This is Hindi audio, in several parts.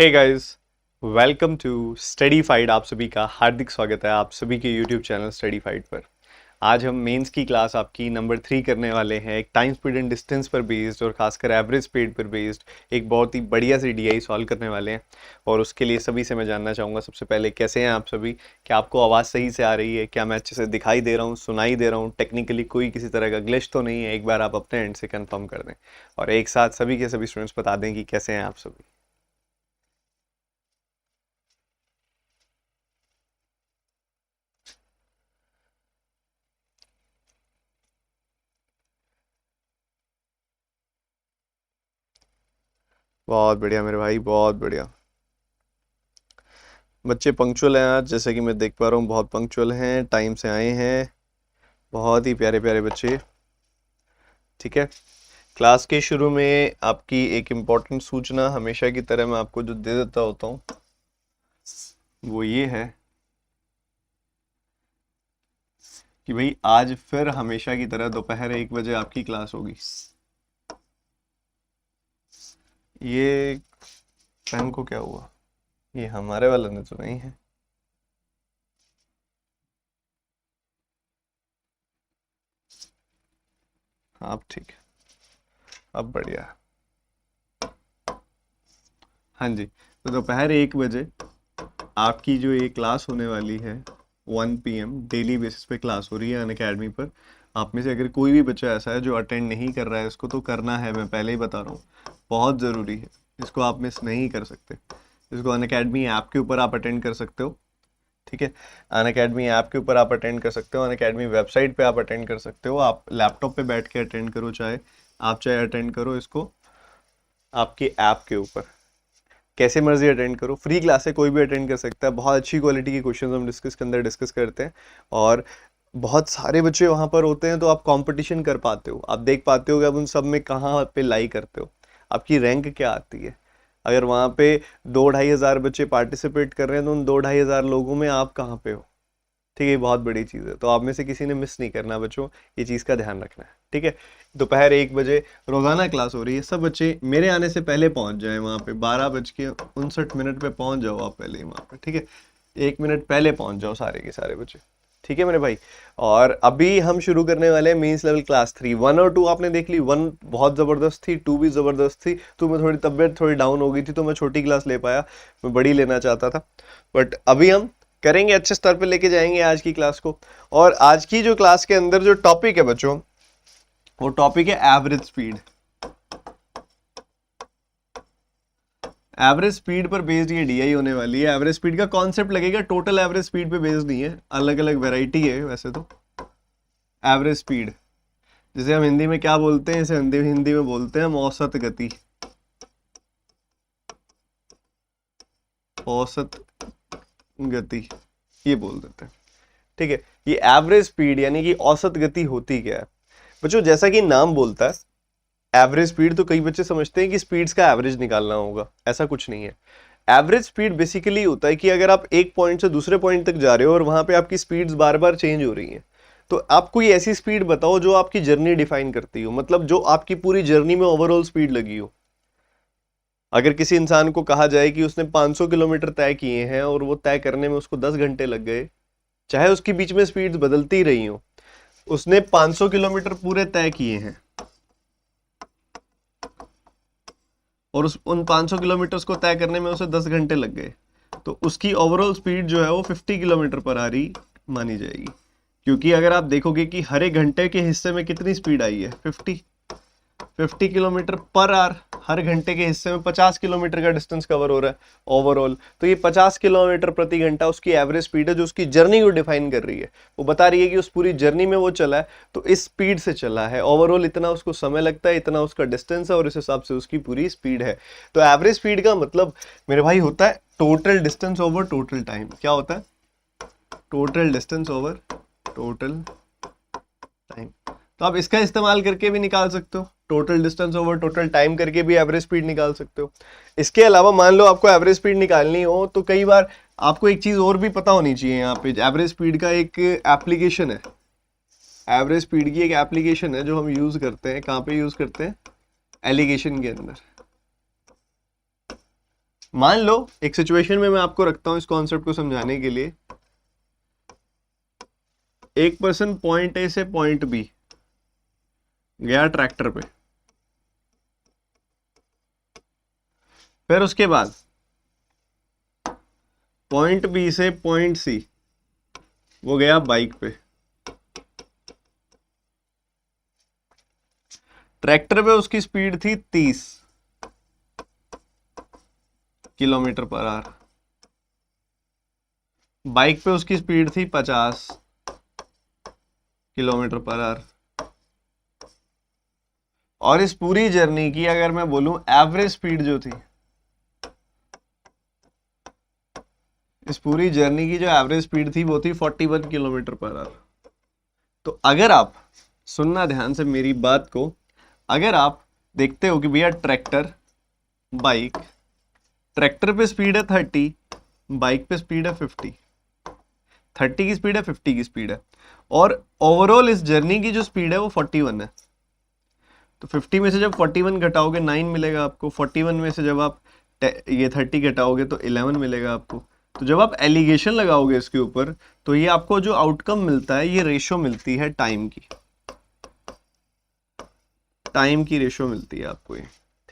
Hey guys, welcome to Study Fight. आप सभी का हार्दिक स्वागत है आप सभी के यूट्यूब चैनल स्टडी फाइट पर। आज हम मेंस की क्लास आपकी नंबर 3 करने वाले हैं। एक टाइम स्पीड एंड डिस्टेंस पर बेस्ड और खासकर एवरेज स्पीड पर बेस्ड एक बहुत ही बढ़िया सी डीआई सॉल्व करने वाले हैं। और उसके लिए सभी से मैं जानना चाहूँगा, सबसे पहले कैसे हैं आप सभी? क्या आपको आवाज़ सही से आ रही है? क्या मैं अच्छे से दिखाई दे रहा हूँ, सुनाई दे रहा हूँ? टेक्निकली कोई किसी तरह का ग्लिच तो नहीं है? एक बार आप अपने एंड से कंफर्म कर दें और एक साथ सभी के सभी स्टूडेंट्स बता दें कि कैसे हैं आप सभी। बहुत बढ़िया मेरे भाई, बहुत बढ़िया। बच्चे पंक्चुअल हैं आज, जैसे कि मैं देख पा रहा हूँ, बहुत पंक्चुअल हैं, टाइम से आए हैं। बहुत ही प्यारे प्यारे बच्चे। ठीक है, क्लास के शुरू में आपकी एक इम्पॉर्टेंट सूचना हमेशा की तरह मैं आपको जो दे देता होता हूँ वो ये है कि भाई आज फिर हमेशा की तरह दोपहर 1 बजे आपकी क्लास होगी। ये पेन को क्या हुआ? ये हमारे वाला ने तो नहीं है। आप ठीक है, अब बढ़िया। हाँ जी, तो दोपहर 1 बजे आपकी जो ये क्लास होने वाली है, 1 PM डेली बेसिस पे क्लास हो रही है अनअकैडमी पर। आप में से अगर कोई भी बच्चा ऐसा है जो अटेंड नहीं कर रहा है, इसको तो करना है, मैं पहले ही बता रहा हूँ, बहुत ज़रूरी है। इसको आप मिस नहीं कर सकते। इसको अनअकैडमी ऐप के ऊपर आप अटेंड कर सकते हो। ठीक है, अनअकैडमी ऐप के ऊपर आप अटेंड कर सकते हो, अनअकैडमी वेबसाइट पे आप अटेंड कर सकते हो। आप लैपटॉप पे बैठ के अटेंड करो, चाहे अटेंड करो इसको आपके ऐप के ऊपर, कैसे मर्जी अटेंड करो। फ्री क्लास है, कोई भी अटेंड कर सकता है। बहुत अच्छी क्वालिटी के क्वेश्चन हम डिस्कस के अंदर डिस्कस करते हैं और बहुत सारे बच्चे वहां पर होते हैं, तो आप कंपटीशन कर पाते हो, आप देख पाते हो कि आप उन सब में कहाँ पे लाई करते हो, आपकी रैंक क्या आती है। अगर वहां पे 2-2,500 बच्चे पार्टिसिपेट कर रहे हैं तो उन 2-2,500 लोगों में आप कहाँ पे हो? ठीक है, ये बहुत बड़ी चीज़ है, तो आप में से किसी ने मिस नहीं करना बच्चों, ये चीज़ का ध्यान रखना है। ठीक है, दोपहर 1 बजे रोज़ाना क्लास हो रही है। सब बच्चे मेरे आने से पहले पहुंच जाएं वहाँ पे, 12:59 पे पहुंच जाओ आप पहले ही वहाँ पे। ठीक है, 1 मिनट पहले पहुंच जाओ सारे के सारे बच्चे। ठीक है मेरे भाई। और अभी हम शुरू करने वाले हैं मेंस लेवल क्लास 3। 1 और 2 आपने देख ली। 1 बहुत ज़बरदस्त थी, 2 भी ज़बरदस्त थी। तो मैं थोड़ी तबीयत थोड़ी डाउन हो गई थी, तो मैं छोटी क्लास ले पाया, मैं बड़ी लेना चाहता था। बट अभी हम करेंगे, अच्छे स्तर पे लेके जाएंगे आज की क्लास को। और आज की जो क्लास के अंदर जो टॉपिक है बच्चों, वो टॉपिक है एवरेज स्पीड। एवरेज स्पीड पर बेस्ड ये डीआई होने वाली है। एवरेज स्पीड का कॉन्सेप्ट लगेगा, टोटल एवरेज स्पीड पे बेस्ड नहीं है, अलग अलग वैरायटी है वैसे तो। एवरेज स्पीड जिसे हम हिंदी में क्या बोलते हैं, इसे हिंदी हिंदी में बोलते हैं हम औसत गति। औसत गति ये बोल देते हैं। ठीक है, ये एवरेज स्पीड यानी कि औसत गति होती क्या है बच्चों? जैसा कि नाम बोलता है एवरेज स्पीड, तो कई बच्चे समझते हैं कि स्पीड्स का एवरेज निकालना होगा। ऐसा कुछ नहीं है। एवरेज स्पीड बेसिकली होता है कि अगर आप एक पॉइंट से दूसरे पॉइंट तक जा रहे हो और वहां पे आपकी स्पीड्स बार बार चेंज हो रही हैं, तो आप कोई ऐसी स्पीड बताओ जो आपकी जर्नी डिफाइन करती हो, मतलब जो आपकी पूरी जर्नी में ओवरऑल स्पीड लगी हो। अगर किसी इंसान को कहा जाए कि उसने 500 किलोमीटर तय किए हैं और वो तय करने में उसको 10 घंटे लग गए, चाहे उसके बीच में स्पीड्स बदलती रही हो, उसने 500 किलोमीटर पूरे तय किए हैं और उस उन 500 किलोमीटर को तय करने में उसे 10 घंटे लग गए, तो उसकी ओवरऑल स्पीड जो है वो 50 किलोमीटर पर आ रही मानी जाएगी। क्योंकि अगर आप देखोगे कि हर एक घंटे के हिस्से में कितनी स्पीड आई है, 50 किलोमीटर पर आवर। हर घंटे के हिस्से में 50 किलोमीटर का डिस्टेंस कवर हो रहा है ओवरऑल, तो ये 50 किलोमीटर प्रति घंटा उसकी एवरेज स्पीड है, जो उसकी जर्नी को डिफाइन कर रही है। वो बता रही है कि उस पूरी जर्नी में वो चला है तो इस स्पीड से चला है, ओवरऑल इतना उसको समय लगता है, इतना उसका डिस्टेंस है और इस हिसाब से उसकी पूरी स्पीड है। तो एवरेज स्पीड का मतलब मेरे भाई होता है total distance over total time. क्या होता है? Total distance over total time. तो आप इसका इस्तेमाल करके भी निकाल सकते हो, total distance over total time करके भी एवरेज स्पीड निकाल सकते हो। इसके अलावा मान लो आपको एवरेज स्पीड निकालनी हो, तो कई बार आपको एक चीज और भी पता होनी चाहिए। यहाँ पे एवरेज स्पीड का एक एप्लीकेशन है, एवरेज स्पीड की एक एप्लीकेशन है जो हम यूज करते हैं। कहाँ पे यूज करते हैं? एलिगेशन के अंदर। मान लो एक सिचुएशन में मैं आपको रखता हूं इस कॉन्सेप्ट को समझाने के लिए, एक पर्सन पॉइंट ए से पॉइंट बी गया ट्रैक्टर पे, फिर उसके बाद पॉइंट बी से पॉइंट सी वो गया बाइक पे। ट्रैक्टर पे उसकी स्पीड थी 30 किलोमीटर पर आवर, बाइक पे उसकी स्पीड थी 50 किलोमीटर पर आवर। और इस पूरी जर्नी की अगर मैं बोलूं एवरेज स्पीड जो थी, इस पूरी जर्नी की जो एवरेज स्पीड थी वो थी 41 किलोमीटर पर आवर। तो अगर आप सुनना ध्यान से मेरी बात को, अगर आप देखते हो कि भैया ट्रैक्टर बाइक, ट्रैक्टर पे स्पीड है 30, बाइक पे स्पीड है 50, 30 की स्पीड है 50 की स्पीड है, और ओवरऑल इस जर्नी की जो स्पीड है वो 41 है। तो 50 में से जब 41 घटाओगे 9 मिलेगा आपको, 41 में से जब आप ये 30 घटाओगे तो 11 मिलेगा आपको। तो जब आप एलिगेशन लगाओगे इसके ऊपर तो ये आपको जो आउटकम मिलता है ये रेशो मिलती है टाइम की, टाइम की रेशो मिलती है आपको ये।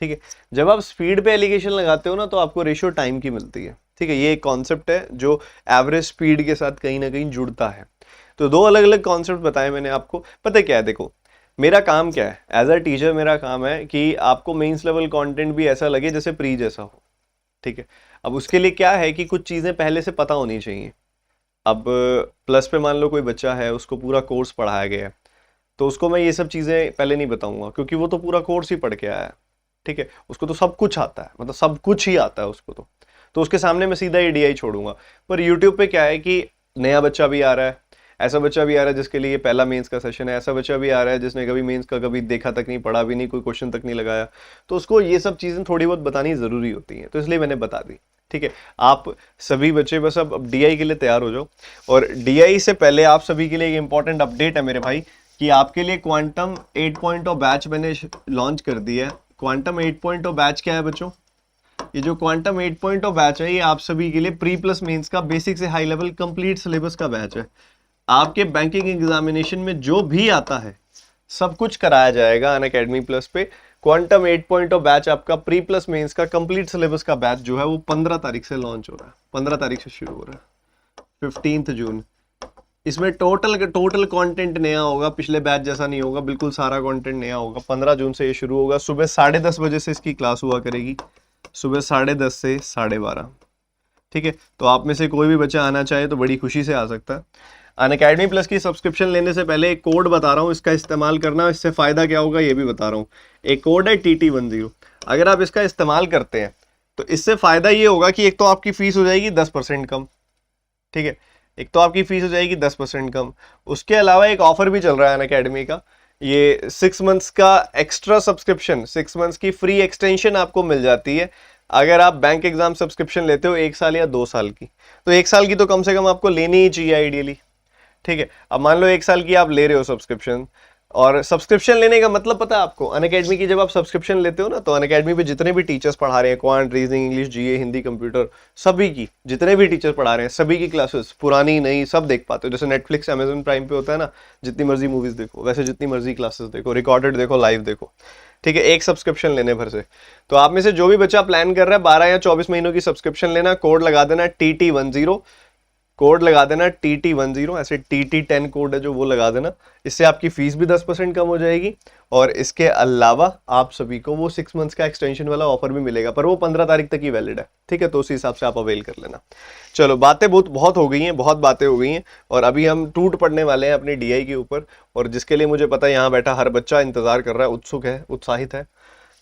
ठीक है, जब आप स्पीड पे एलिगेशन लगाते हो ना तो आपको रेशो टाइम की मिलती है। ठीक है, ये एक कॉन्सेप्ट है जो एवरेज स्पीड के साथ कहीं ना कहीं जुड़ता है। तो दो अलग अलग कॉन्सेप्ट बताए मैंने आपको। पता है क्या है, देखो मेरा काम क्या है एज अ टीचर, मेरा काम है कि आपको मेंस लेवल कंटेंट भी ऐसा लगे जैसे प्री जैसा हो। ठीक है, अब उसके लिए क्या है कि कुछ चीजें पहले से पता होनी चाहिए। अब प्लस पे मान लो कोई बच्चा है, उसको पूरा कोर्स पढ़ाया गया है, तो उसको मैं ये सब चीजें पहले नहीं बताऊंगा क्योंकि वो तो पूरा कोर्स ही पढ़ के आया है। ठीक है, उसको तो सब कुछ आता है, मतलब सब कुछ ही आता है उसको तो उसके सामने मैं सीधा एडीआई छोड़ूंगा। पर यूट्यूब पे क्या है कि नया बच्चा भी आ रहा है, ऐसा बच्चा भी आ रहा है जिसके लिए ये पहला मेंस का सेशन है, ऐसा बच्चा भी आ रहा है जिसने कभी मेंस का कभी देखा तक नहीं, पढ़ा भी नहीं, कोई क्वेश्चन तक नहीं लगाया, तो उसको ये सब चीजें थोड़ी बहुत बतानी जरूरी होती हैं, तो इसलिए मैंने बता दी। ठीक है, आप सभी बच्चे बस अब डीआई के लिए तैयार हो जाओ। और डीआई से पहले आप सभी के लिए एक इंपॉर्टेंट अपडेट है मेरे भाई, कि आपके लिए क्वांटम 8.0 बैच मैंने लॉन्च कर दिया है। क्वांटम 8.0 बैच क्या है बच्चों? ये जो क्वांटम 8.0 बैच है ये आप सभी के लिए प्री प्लस मेंस का बेसिक से हाई लेवल कंप्लीट सिलेबस का बैच है। आपके बैंकिंग एग्जामिनेशन में जो भी आता है सब कुछ कराया जाएगा अनअकैडमी प्लस पे। क्वांटम 8.0 बैच आपका प्री प्लस मेंस का कंप्लीट सिलेबस का बैच जो है वो 15 तारीख से लॉन्च हो रहा है, 15 तारीख से शुरू हो रहा है, 15 जून। इसमें टोटल टोटल कंटेंट नया होगा, पिछले बैच जैसा नहीं होगा, बिल्कुल सारा कंटेंट नया होगा। 15 जून से ये शुरू होगा, सुबह 10:30 बजे से इसकी क्लास हुआ करेगी, सुबह 10:30 से 12:30। ठीक है, तो आप में से कोई भी बच्चा आना चाहे तो बड़ी खुशी से आ सकता है। अनअकैडमी प्लस की सब्सक्रिप्शन लेने से पहले एक कोड बता रहा हूँ, इसका इस्तेमाल करना, इससे फायदा क्या होगा ये भी बता रहा हूँ। एक कोड है TT10, अगर आप इसका इस्तेमाल करते हैं तो इससे फायदा ये होगा कि एक तो आपकी फीस हो जाएगी 10% कम। ठीक है, एक तो आपकी फीस हो जाएगी 10% कम, उसके अलावा एक ऑफर भी चल रहा है अनअकैडमी का, ये 6 मंथ्स का एक्स्ट्रा सब्सक्रिप्शन, 6 मंथ्स की फ्री एक्सटेंशन आपको मिल जाती है अगर आप बैंक एग्जाम सब्सक्रिप्शन लेते हो 1 साल या 2 साल की। तो 1 साल की तो कम से कम आपको लेनी ही चाहिए आइडियली। ठीक है, अब मान लो 1 साल की आप ले रहे हो सब्सक्रिप्शन, और सब्सक्रिप्शन लेने का मतलब पता है आपको, अनअकैडमी की जब आप सब्सक्रिप्शन लेते हो ना तो अनअकैडमी पे जितने भी टीचर्स पढ़ा रहे हैं, क्वांट, रीजनिंग, इंग्लिश, जीए, हिंदी, कंप्यूटर, सभी की, जितने भी टीचर पढ़ा रहे हैं सभी की क्लासेस पुरानी नई सब देख पाते हो। जैसे नेटफ्लिक्स, अमेजन प्राइम पे होता है ना, जितनी मर्जी मूवीज देखो, वैसे जितनी मर्जी क्लासेस देखो, रिकॉर्डेड देखो, लाइव देखो। ठीक है, एक सब्सक्रिप्शन लेने भर से। तो आप में से जो भी बच्चा प्लान कर रहा है 12 या 24 महीनों की सब्सक्रिप्शन लेना, कोड लगा देना TT10, कोड लगा देना TT10, ऐसे TT10 कोड है जो, वो लगा देना। इससे आपकी फीस भी 10% कम हो जाएगी, और इसके अलावा आप सभी को वो 6 मंथ्स का एक्सटेंशन वाला ऑफर भी मिलेगा, पर वो 15 तारीख तक ही वैलिड है। ठीक है, तो उसी हिसाब से आप अवेल कर लेना। चलो, बातें बहुत बहुत हो गई हैं, बहुत बातें हो गई हैं, और अभी हम टूट पड़ने वाले हैं अपनी डीआई के ऊपर, और जिसके लिए मुझे पता है यहाँ बैठा हर बच्चा इंतजार कर रहा है, उत्सुक है, उत्साहित है।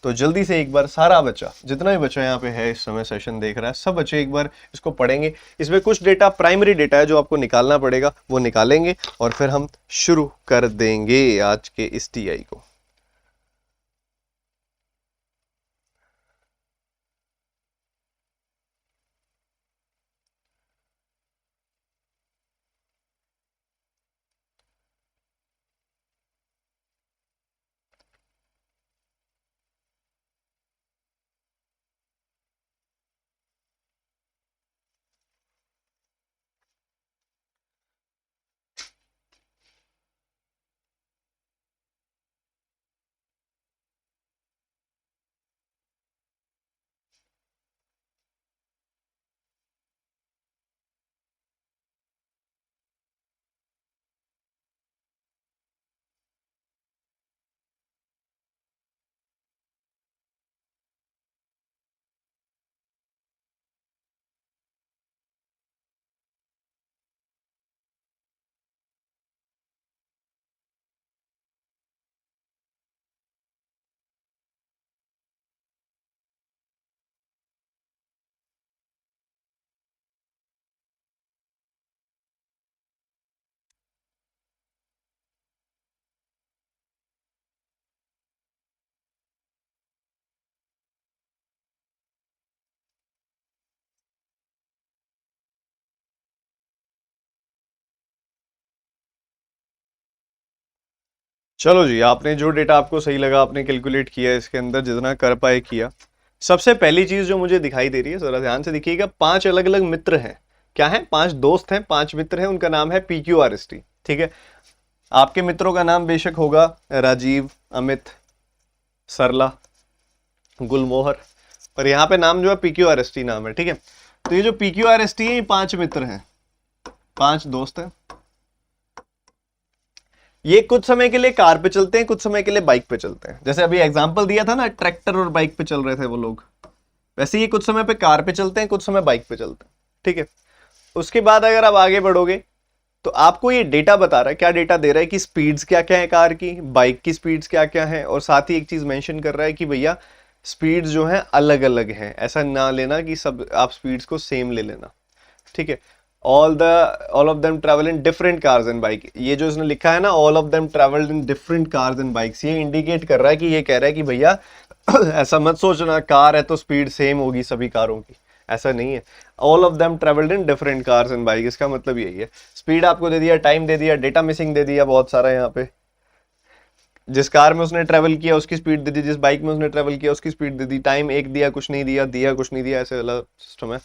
तो जल्दी से एक बार सारा बच्चा, जितना भी बच्चा यहाँ पे है इस समय सेशन देख रहा है, सब बच्चे एक बार इसको पढ़ेंगे। इसमें कुछ डेटा, प्राइमरी डेटा है जो आपको निकालना पड़ेगा, वो निकालेंगे और फिर हम शुरू कर देंगे आज के इस टीआई को। चलो जी, आपने जो डेटा आपको सही लगा आपने कैलकुलेट किया, इसके अंदर जितना कर पाए किया। सबसे पहली चीज जो मुझे दिखाई दे रही है, जरा ध्यान से देखिएगा, 5 अलग अलग मित्र हैं। क्या है? 5 दोस्त हैं, 5 मित्र हैं, उनका नाम है PQRST। ठीक है, आपके मित्रों का नाम बेशक होगा राजीव, अमित, सरला, गुलमोहर, और यहाँ पे नाम जो है PQRST नाम है। ठीक है, तो ये जो PQRST है ये 5 मित्र हैं, 5 दोस्त हैं। ये कुछ समय के लिए कार पे चलते हैं, कुछ समय के लिए बाइक पे चलते हैं। जैसे अभी एग्जांपल दिया था ना, ट्रैक्टर और बाइक पे चल रहे थे वो लोग, वैसे ये कुछ समय पे कार पे चलते हैं, कुछ समय बाइक पे चलते हैं। ठीक है, उसके बाद अगर आप आगे बढ़ोगे तो आपको ये डेटा बता रहा है, क्या डेटा दे रहा है कि स्पीड्स क्या क्या है कार की, बाइक की स्पीड्स क्या क्या है, और साथ ही एक चीज मेंशन कर रहा है कि भैया स्पीड्स जो है अलग अलग हैं। ऐसा ना लेना कि सब आप स्पीड्स को सेम ले लेना। ठीक है, all of them travel in different cars and bike, ये जो इसने लिखा है ना, all of them travelled in different cars and bikes, ये इंडिकेट कर रहा है कि ये कह रहा है कि भैया ऐसा मत सोचना कार है तो स्पीड सेम होगी सभी कारों की, ऐसा नहीं है। All of them travelled in different cars and bike, इसका मतलब यही है। स्पीड आपको दे दिया, टाइम दे दिया, डेटा मिसिंग दे दिया बहुत सारा यहाँ पे। जिस कार में उसने ट्रेवल किया उसकी स्पीड दे दी, जिस बाइक में उसने ट्रेवल किया उसकी स्पीड दे दी, टाइम एक दिया, कुछ नहीं दिया, दिया कुछ नहीं दिया, ऐसे वाला सिस्टम है।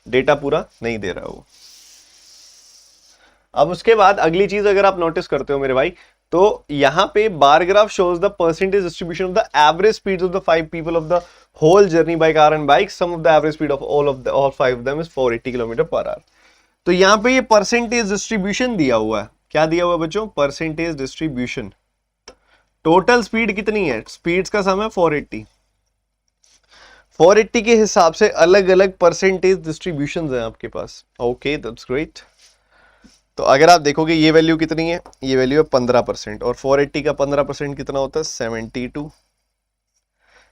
डेटा पूरा नहीं दे रहा वो। अब उसके बाद अगली चीज अगर आप नोटिस करते हो मेरे भाई, तो यहाँ पे bar graph shows the percentage distribution of the average speed of the 5 people of the whole journey by car and bike. Sum of the average speed of all 5 of them is 480 kilometre per hour. तो यहाँ पे ये परसेंटेज डिस्ट्रीब्यूशन दिया हुआ है। क्या दिया हुआ है बच्चों? Percentage distribution. टोटल स्पीड कितनी है? स्पीड्स का सम है 480। 480 के हिसाब से अलग अलग परसेंटेज डिस्ट्रीब्यूशन है आपके पास। Okay, that's great. तो अगर आप देखोगे ये वैल्यू कितनी है, ये वैल्यू है 15%, और 480 का 15% कितना होता है? 72।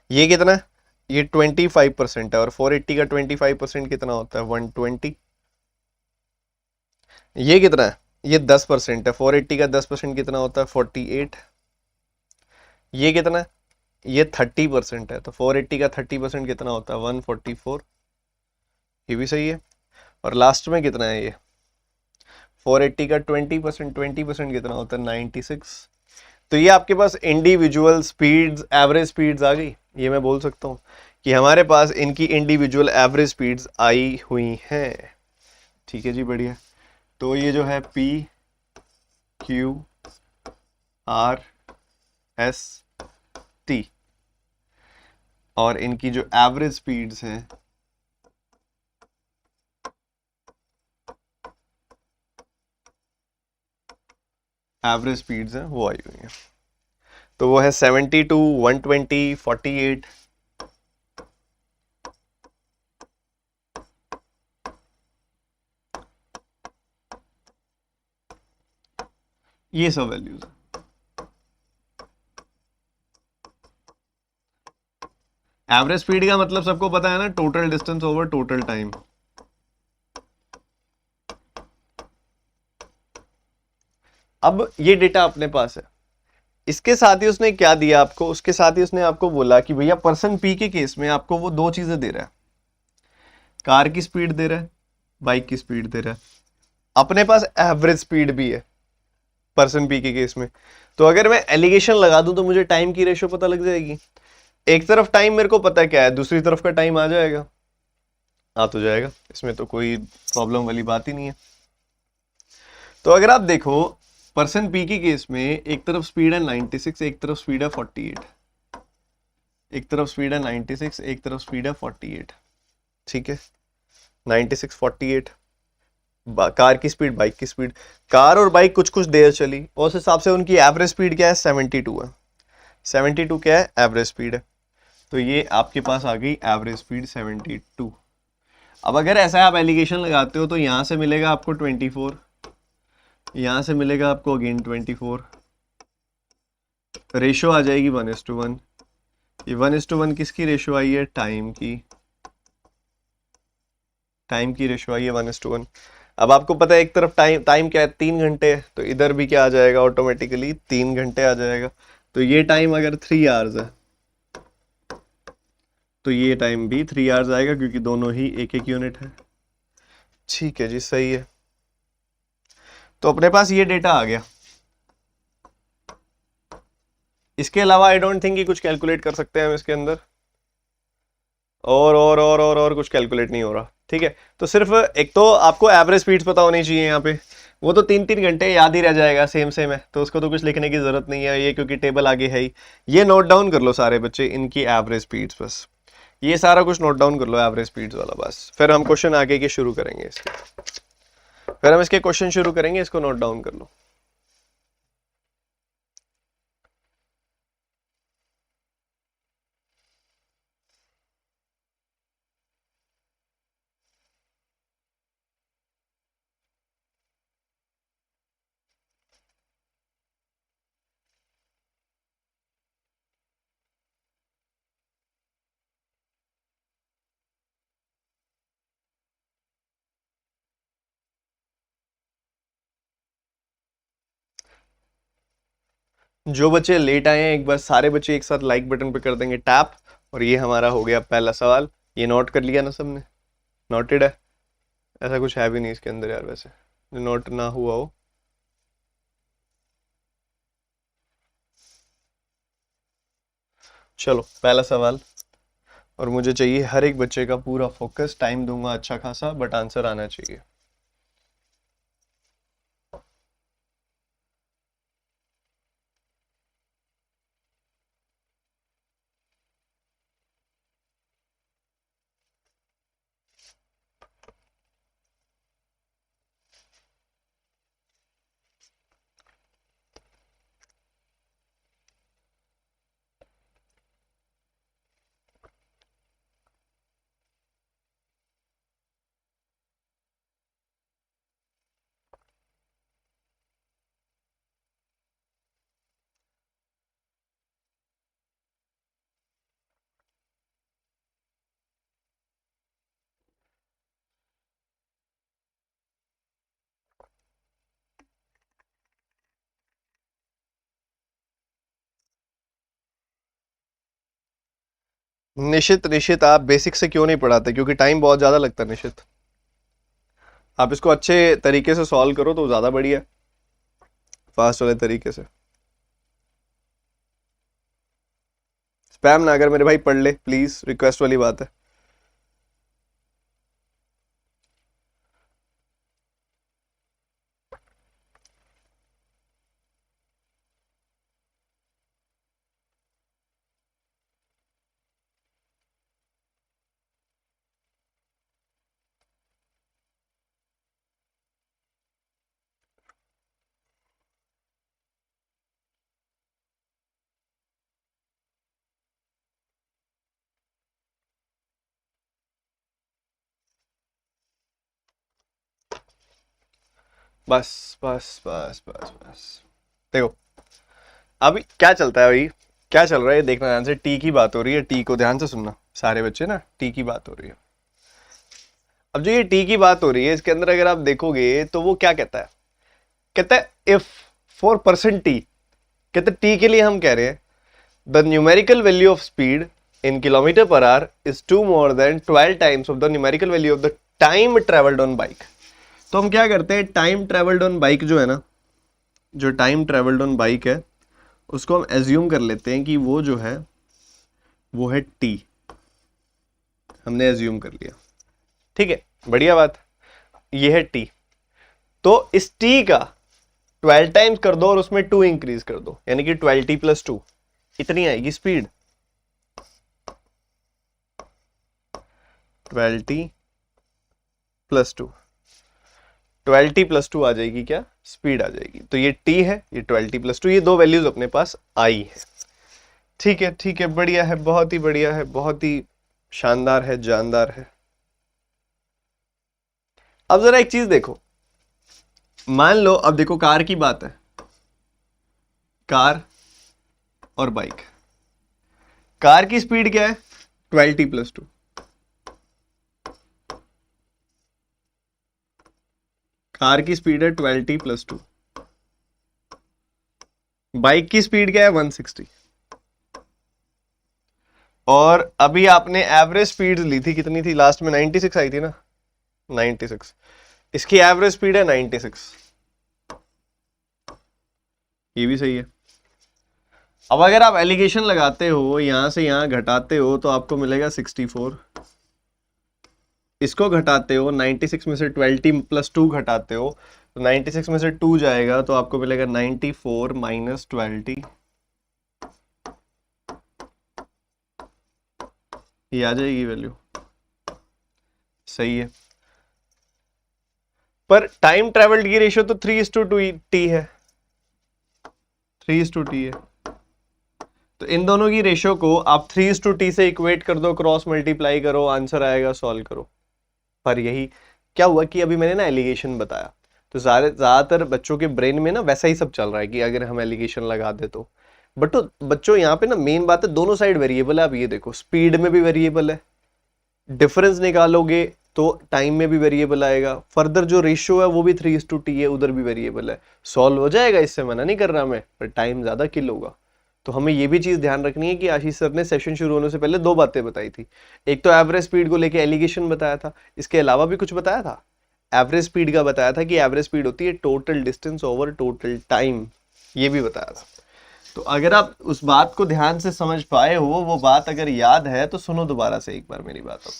ये कितना है? ये 25% है, और 480 का 25% कितना होता है? 120। ये कितना है? ये 10% है, 480 का 10% कितना होता है? 48। ये कितना है? ये 30% है, तो 480 का 30% कितना होता है? 144। ये भी सही है। और लास्ट में कितना है? ये 480 का 20% कितना होता है? 96। तो ये आपके पास इंडिविजुअल स्पीड्स, एवरेज स्पीड्स आ गई। ये मैं बोल सकता हूँ कि हमारे पास इनकी इंडिविजुअल एवरेज स्पीड्स आई हुई हैं। ठीक है जी, बढ़िया। तो ये जो है PQRST, और इनकी जो एवरेज स्पीड्स हैं वो आई हुई हैं। तो वो है 72, 120, 48। ये सब वैल्यूज है। एवरेज स्पीड का मतलब सबको पता है ना, total distance over total time. अब ये डेटा अपने पास है, इसके साथ ही उसने क्या दिया आपको? उसके साथ ही उसने आपको बोला कि भैया पर्सन पी के केस में आपको वो दो चीजें दे रहा है, कार की स्पीड दे रहा है, बाइक की स्पीड दे रहा है। अपने पास एवरेज स्पीड भी है पर्सन पी के केस में। तो अगर मैं एलिगेशन लगा दूं तो मुझे टाइम की रेशो पता लग जाएगी। एक तरफ टाइम मेरे को पता है क्या है, दूसरी तरफ का टाइम आ जाएगा, आ तो जाएगा, इसमें तो कोई प्रॉब्लम वाली बात ही नहीं है। तो अगर आप देखो पर्सन पी के केस में एक तरफ स्पीड है 96, एक तरफ स्पीड है 48। एक तरफ स्पीड है 96, एक तरफ स्पीड है 48। ठीक है, 96, 48। कार की स्पीड, बाइक की स्पीड। कार और बाइक कुछ कुछ देर चली, उस हिसाब से उनकी एवरेज स्पीड क्या है? 72 है। 72 क्या है? एवरेज स्पीड है। तो ये आपके पास आ गई एवरेज स्पीड 72। अब अगर ऐसा आप एलिगेशन लगाते हो तो यहां से मिलेगा आपको 24, यहां से मिलेगा आपको अगेन 24, रेशो आ जाएगी 1:1। ये 1:1 किसकी रेशो आई है? टाइम की। टाइम की रेशो आई है 1:1। अब आपको पता है एक तरफ टाइम, टाइम क्या है? 3 घंटे है, तो इधर भी क्या आ जाएगा? ऑटोमेटिकली 3 घंटे आ जाएगा। तो ये टाइम अगर 3 आवर्स है तो ये टाइम भी 3 आवर्स आएगा, क्योंकि दोनों ही एक एक यूनिट है। ठीक है जी, सही है। तो अपने पास ये डेटा आ गया। इसके अलावा आई डोंट थिंक कि कुछ कैलकुलेट कर सकते हैं हम इसके अंदर, और कुछ कैलकुलेट नहीं हो रहा। ठीक है, तो सिर्फ एक तो आपको एवरेज स्पीड्स पता होनी चाहिए यहाँ पे, वो तो 3-3 घंटे याद ही रह जाएगा, सेम सेम है, तो उसको तो कुछ लिखने की जरूरत नहीं है ये, क्योंकि टेबल आगे है ही। ये नोट डाउन कर लो सारे बच्चे, इनकी एवरेज स्पीड्स, बस ये सारा कुछ नोट डाउन कर लो एवरेज स्पीड्स वाला, बस फिर हम क्वेश्चन आगे के शुरू करेंगे इसके, फिर हम इसके क्वेश्चन शुरू करेंगे, इसको नोट डाउन कर लो। जो बच्चे लेट आए हैं, एक बार सारे बच्चे एक साथ लाइक बटन पे कर देंगे टैप, और ये हमारा हो गया पहला सवाल। ये नोट कर लिया ना सबने? नोटेड है? ऐसा कुछ है भी नहीं इसके अंदर यार वैसे, जो नोट ना हुआ हो। चलो पहला सवाल, और मुझे चाहिए हर एक बच्चे का पूरा फोकस, टाइम दूंगा अच्छा खासा, बट आंसर आना चाहिए। निशित, निशित आप बेसिक से क्यों नहीं पढ़ाते? क्योंकि टाइम बहुत ज्यादा लगता है निशित। आप इसको अच्छे तरीके से सॉल्व करो तो ज्यादा बढ़िया, फास्ट वाले तरीके से। स्पैम ना अगर मेरे भाई, पढ़ ले प्लीज, रिक्वेस्ट वाली बात है। बस बस बस बस बस, देखो अभी क्या चलता है भाई, क्या चल रहा है ये देखना ध्यान से। टी की बात हो रही है, टी को ध्यान से सुनना सारे बच्चे ना, टी की बात हो रही है। अब जो ये टी की बात हो रही है, इसके अंदर अगर आप देखोगे तो वो क्या कहता है, कहता है इफ फॉर परसेंट टी, कहते टी के लिए हम कह रहे हैं the numerical value of speed in kilometer per hour is 2 more than 12 times of the numerical value of the time traveled on bike। तो हम क्या करते हैं, टाइम ट्रेवल्ड ऑन बाइक जो है ना, जो टाइम ट्रेवल्ड ऑन बाइक है, उसको हम एज्यूम कर लेते हैं कि वो जो है वो है टी, हमने एज्यूम कर लिया। ठीक है, बढ़िया बात, ये है टी। तो इस टी का 12 टाइम्स कर दो और उसमें 2 इंक्रीज कर दो, यानी कि 12t+2, इतनी आएगी स्पीड। 12t+2, 12t+2 आ जाएगी क्या, स्पीड आ जाएगी। तो ये t है, ये 12t+2, ये दो वैल्यूज अपने पास आई है। ठीक है, ठीक है, बढ़िया है, बहुत ही बढ़िया है, बहुत ही शानदार है, जानदार है। अब जरा एक चीज देखो, मान लो अब देखो कार की बात है, कार और बाइक। कार की स्पीड क्या है, 12t+2, कार की स्पीड है 12t+2, बाइक की स्पीड क्या है 160। और अभी आपने एवरेज स्पीड ली थी, कितनी थी लास्ट में, 96 आई थी ना, 96। इसकी एवरेज स्पीड है 96, ये भी सही है। अब अगर आप एलिगेशन लगाते हो, यहां से यहां घटाते हो तो आपको मिलेगा 64, इसको घटाते हो 96 में से 12 प्लस 2 घटाते हो तो 96 में से 2 जाएगा तो आपको मिलेगा 94 माइनस 12, ये आ जाएगी वैल्यू। सही है, पर टाइम ट्रेवल्ड की रेशियो तो 3:2t है, 3:t है, तो इन दोनों की रेशियो को आप 3:t से इक्वेट कर दो, क्रॉस मल्टीप्लाई करो, आंसर आएगा, सॉल्व करो। पर यही क्या हुआ कि अभी मैंने ना एलिगेशन बताया, तो ज्यादातर बच्चों के ब्रेन में ना वैसा ही सब चल रहा है कि अगर हम एलिगेशन लगा दे तो, बट तो बच्चों यहाँ पे ना मेन बात है दोनों साइड वेरिएबल है। आप ये देखो स्पीड में भी वेरिएबल है, डिफरेंस निकालोगे तो टाइम में भी वेरिएबल आएगा, फर्दर जो रेशियो है वो भी 3:t है, उधर भी वेरिएबल है। सॉल्व हो जाएगा, इससे मना नहीं कर रहा मैं, पर टाइम ज्यादा किल होगा। तो हमें ये भी चीज ध्यान रखनी है कि आशीष सर ने सेशन शुरू होने से पहले दो बातें बताई थी। एक तो एवरेज स्पीड को लेके एलिगेशन बताया था, इसके अलावा भी कुछ बताया था। एवरेज स्पीड का बताया था कि एवरेज स्पीड होती है total distance over total time, ये भी बताया था। तो अगर आप उस बात को ध्यान से समझ पाए हो, वो बात अगर याद है तो सुनो दोबारा से एक बार मेरी बात। अब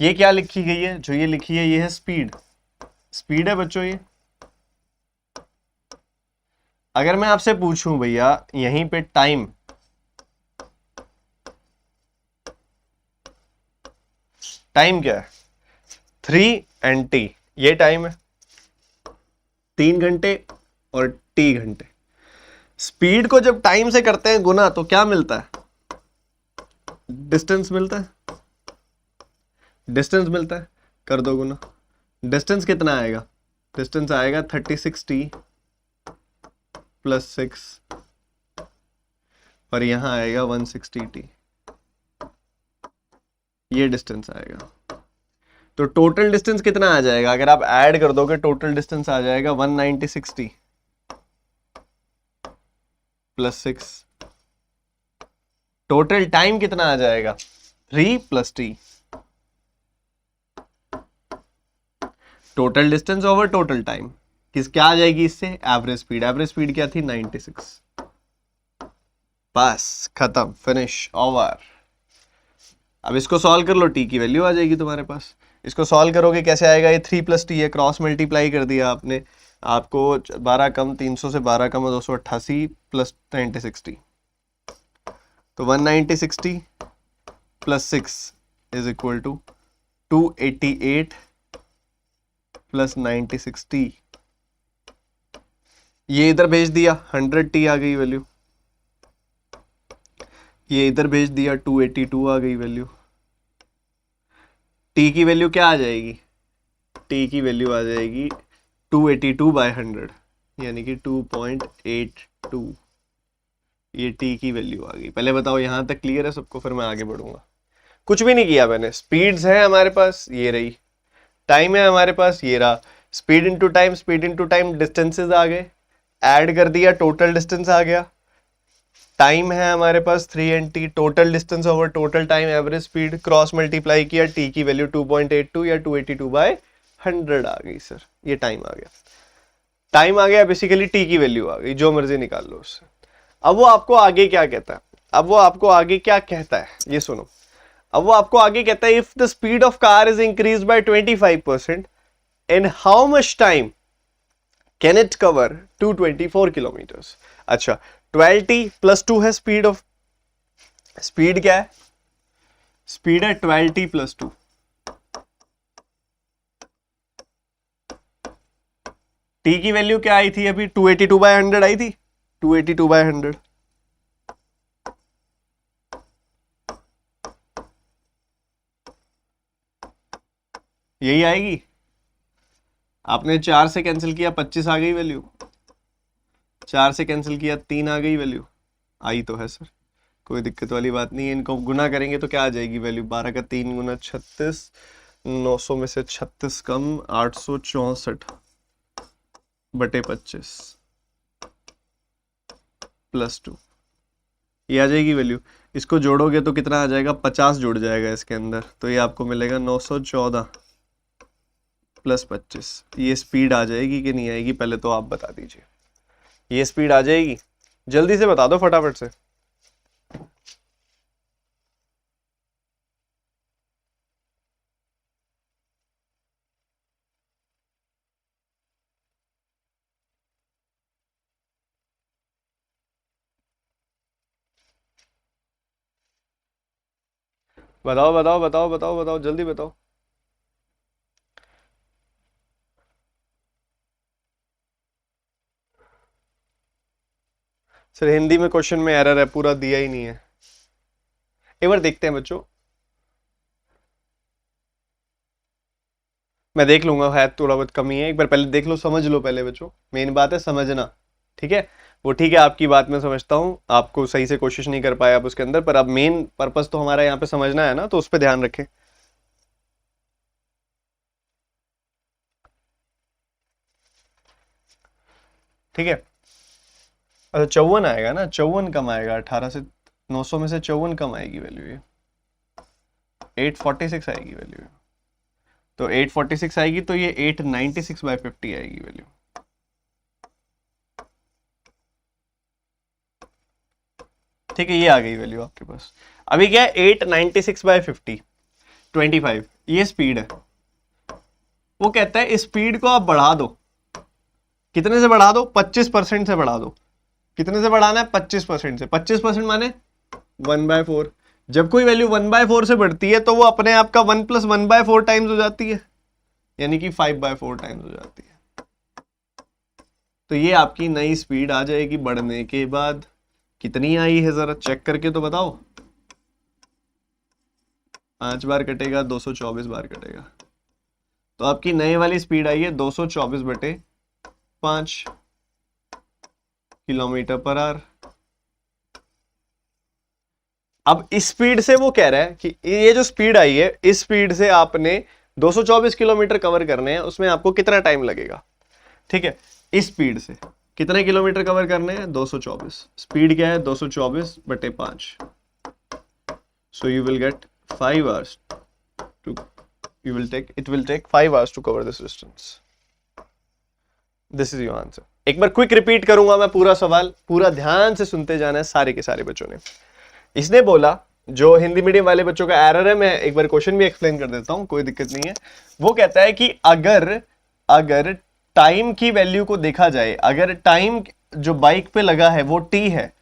ये क्या लिखी गई है, जो ये लिखी है ये है स्पीड, स्पीड है बच्चों ये। अगर मैं आपसे पूछूं भैया यहीं पे टाइम, टाइम क्या है, 3 and t, ये टाइम है 3 घंटे और t घंटे। स्पीड को जब टाइम से करते हैं गुना तो क्या मिलता है, डिस्टेंस मिलता है, डिस्टेंस मिलता है, कर दो गुना। डिस्टेंस कितना आएगा, डिस्टेंस आएगा 36t + 6 और यहां आएगा 160t, ये डिस्टेंस आएगा। तो टोटल डिस्टेंस कितना आ जाएगा, अगर आप ऐड कर दोगे टोटल डिस्टेंस आ जाएगा 196t + 6। टोटल टाइम कितना आ जाएगा, 3 + t। Total distance over total time किस क्या आ जाएगी इससे, एवरेज स्पीड। एवरेज स्पीड क्या थी, 96। बस खत्म, फिनिश, ओवर। अब इसको सॉल्व कर लो, टी की वैल्यू आ जाएगी तुम्हारे पास। इसको सॉल्व करोगे कैसे आएगा, ये 3 + t है, क्रॉस मल्टीप्लाई कर दिया आपने, आपको 12 कम 300 से 12 कम 288 + 96t, तो 196t + 6 = 288 + 96t। ये इधर भेज दिया 100t आ गई वैल्यू, ये इधर भेज दिया 282 आ गई वैल्यू। t की वैल्यू क्या आ जाएगी, t की वैल्यू आ जाएगी 282/100 यानी कि 2.82। ये t की वैल्यू आ गई। पहले बताओ यहां तक क्लियर है सबको, फिर मैं आगे बढ़ूंगा। कुछ भी नहीं किया मैंने, स्पीड्स है हमारे पास, ये रही, टाइम है हमारे पास, ये रहा, speed into time, speed into time, distances आ गए, ऐड कर दिया, टोटल डिस्टेंस आ गया। टाइम है हमारे पास 3 and t, total distance over total time, average speed, cross multiply किया, t की वैल्यू 2.82 या 282/100 आ गई सर, ये टाइम आ गया। टाइम आ गया, बेसिकली t की वैल्यू आ गई, जो मर्जी निकाल लो उससे। अब वो आपको आगे क्या कहता है, अब वो आपको आगे क्या कहता है ये सुनो। अब वो आपको आगे कहता है if the speed of car is increase by 25% in how much time can it cover 224 kilometres. अच्छा 12t + 2 है स्पीड ऑफ, स्पीड क्या है, स्पीड है 12t + 2। t की वैल्यू क्या आई थी अभी, 282/100 आई थी, 282/100। यही आएगी। आपने 4 से कैंसिल किया 25 आ गई वैल्यू, 4 से कैंसिल किया 3 आ गई वैल्यू, आई तो है सर, कोई दिक्कत वाली बात नहीं है। इनको गुना करेंगे तो क्या आ जाएगी वैल्यू, 12 का 3 गुना 36, 900 में से 36 कम 864/25 + 2, ये आ जाएगी वैल्यू। इसको जोड़ोगे तो कितना आ जाएगा, 50 जुड़ जाएगा इसके अंदर, तो ये आपको मिलेगा 914 + 25। ये स्पीड आ जाएगी कि नहीं आएगी, पहले तो आप बता दीजिए, ये स्पीड आ जाएगी। जल्दी से बता दो फटाफट से। बताओ बताओ बताओ बताओ बताओ, जल्दी बताओ। सर हिंदी में क्वेश्चन में एरर है, पूरा दिया ही नहीं है। एक बार देखते हैं बच्चों, मैं देख लूंगा, है थोड़ा बहुत कमी है, एक बार पहले देख लो, समझ लो पहले बच्चों, मेन बात है समझना। ठीक है, वो ठीक है, आपकी बात मैं समझता हूँ, आपको सही से कोशिश नहीं कर पाए आप उसके अंदर, पर अब मेन पर्पस तो हमारा यहाँ पे समझना है ना, तो उस पर ध्यान रखें। ठीक है। अच्छा 54 आएगा ना, 54 कम आएगा 18 से, 900 में से 54 कम आएगी वैल्यू, ये 846 आएगी वैल्यू। तो 846 आएगी, तो ये 896/50 आएगी वैल्यू। ठीक है, ये आ गई वैल्यू आपके पास। अभी क्या है, 896/50, 25, ये स्पीड है। वो कहता है स्पीड को आप बढ़ा दो, कितने से बढ़ा दो, 25% से बढ़ा दो। कितने से बढ़ाना है, 25% से। 25% माने 1/4। जब कोई वैल्यू 1/4 से बढ़ती है तो वो अपने आप का 1 + 1/4 टाइम्स हो जाती है, यानी कि 5/4 टाइम्स हो जाती है। तो ये आपकी नई स्पीड आ जाएगी बढ़ने के बाद। कितनी आई है जरा चेक करके तो बताओ। 5 बार कटेगा, 224 बार कटेगा, तो आपकी नई वाली स्पीड आई है 224/5 km/h। अब इस स्पीड से वो कह रहा है कि ये जो स्पीड आई है, इस स्पीड से आपने 224 किलोमीटर कवर करने हैं, उसमें आपको कितना टाइम लगेगा। ठीक है, इस स्पीड से कितने किलोमीटर कवर करने हैं, 224। स्पीड क्या है, 224/5। So you will get 5 hours to, it will take 5 hours to cover this distance. This is your answer. एक बार क्विक रिपीट करूंगा मैं पूरा सवाल, पूरा ध्यान से सुनते जाना है सारे के सारे बच्चों ने। इसने बोला, जो हिंदी मीडियम वाले बच्चों का एरर है, मैं एक बार क्वेश्चन भी एक्सप्लेन कर देता हूं, कोई दिक्कत नहीं है। वो कहता है कि अगर अगर टाइम की वैल्यू को देखा जाए, अगर टाइम जो बाइक पे लगा है वो टी है,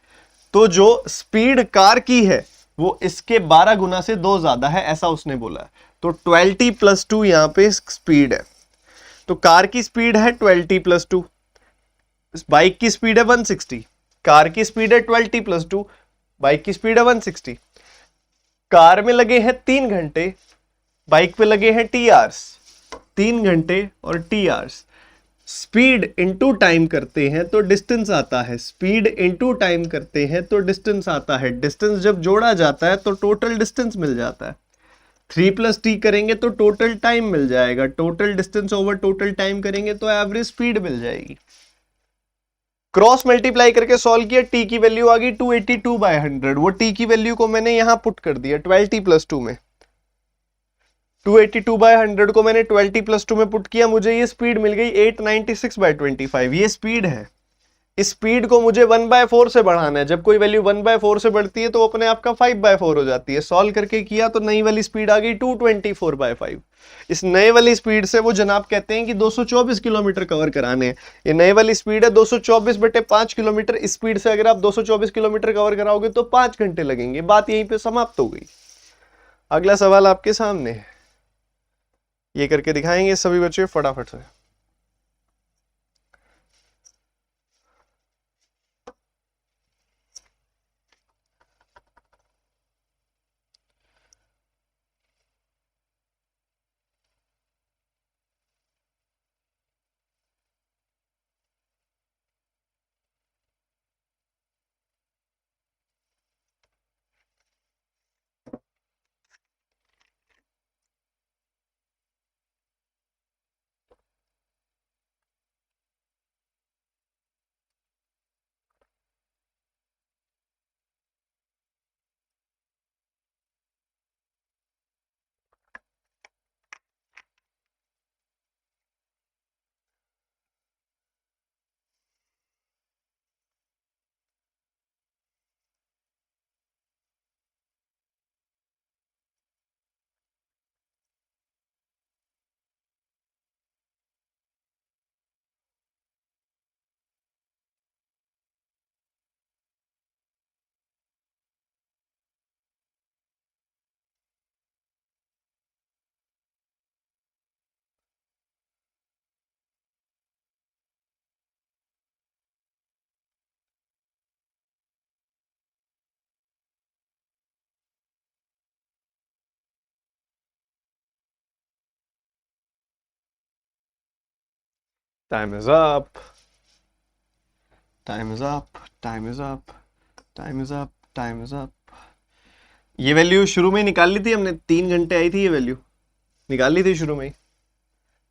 तो जो स्पीड कार की है वो इसके 12 गुना से 2 ज्यादा है, ऐसा उसने बोला है। तो 12t+2 यहां पे स्पीड है। तो कार की स्पीड है 12t+2, बाइक की स्पीड है 160, कार की स्पीड है 12t+2, बाइक की स्पीड है 160। कार में लगे हैं 3 घंटे, बाइक पे लगे हैं टी आवर्स। 3 घंटे और T hours, speed into time करते हैं तो डिस्टेंस आता है, स्पीड इनटू टाइम करते हैं तो डिस्टेंस आता है, डिस्टेंस जब जोड़ा जाता है तो टोटल डिस्टेंस मिल जाता है। 3+t करेंगे तो टोटल टाइम मिल जाएगा, total distance over total time करेंगे तो एवरेज स्पीड मिल जाएगी। क्रॉस मल्टीप्लाई करके सॉल्व किया, टी की वैल्यू आ गई 282/100। वो टी की वैल्यू को मैंने यहां पुट कर दिया 12t+2 में। 282/100 को मैंने 12t+2 में पुट किया, मुझे ये स्पीड मिल गई 896/25। ये स्पीड है। इस स्पीड को मुझे 1/4 से बढ़ाना है। जब कोई वैल्यू 1/4 से बढ़ती है तो अपने आप का 5/4 हो जाती है। सॉल्व करके किया तो नई वाली स्पीड आ गई 224/5। इस नए वाली स्पीड से वो जनाब कहते हैं कि 224 किलोमीटर कवर कराने हैं। ये नई वाली स्पीड है 224/5 किलोमीटर। इस स्पीड से अगर आप 224 किलोमीटर कवर कराओगे तो 5 घंटे लगेंगे। बात यहीं पे समाप्त हो गई। अगला सवाल आपके सामने है, ये करके दिखाएंगे सभी बच्चे फटाफट से। Time is up, time is up, time is up, time is up, time is up. ये वैल्यू शुरू में ही निकाल ली थी हमने, 3 घंटे आई थी ये वैल्यू, निकाल ली थी शुरू में ही,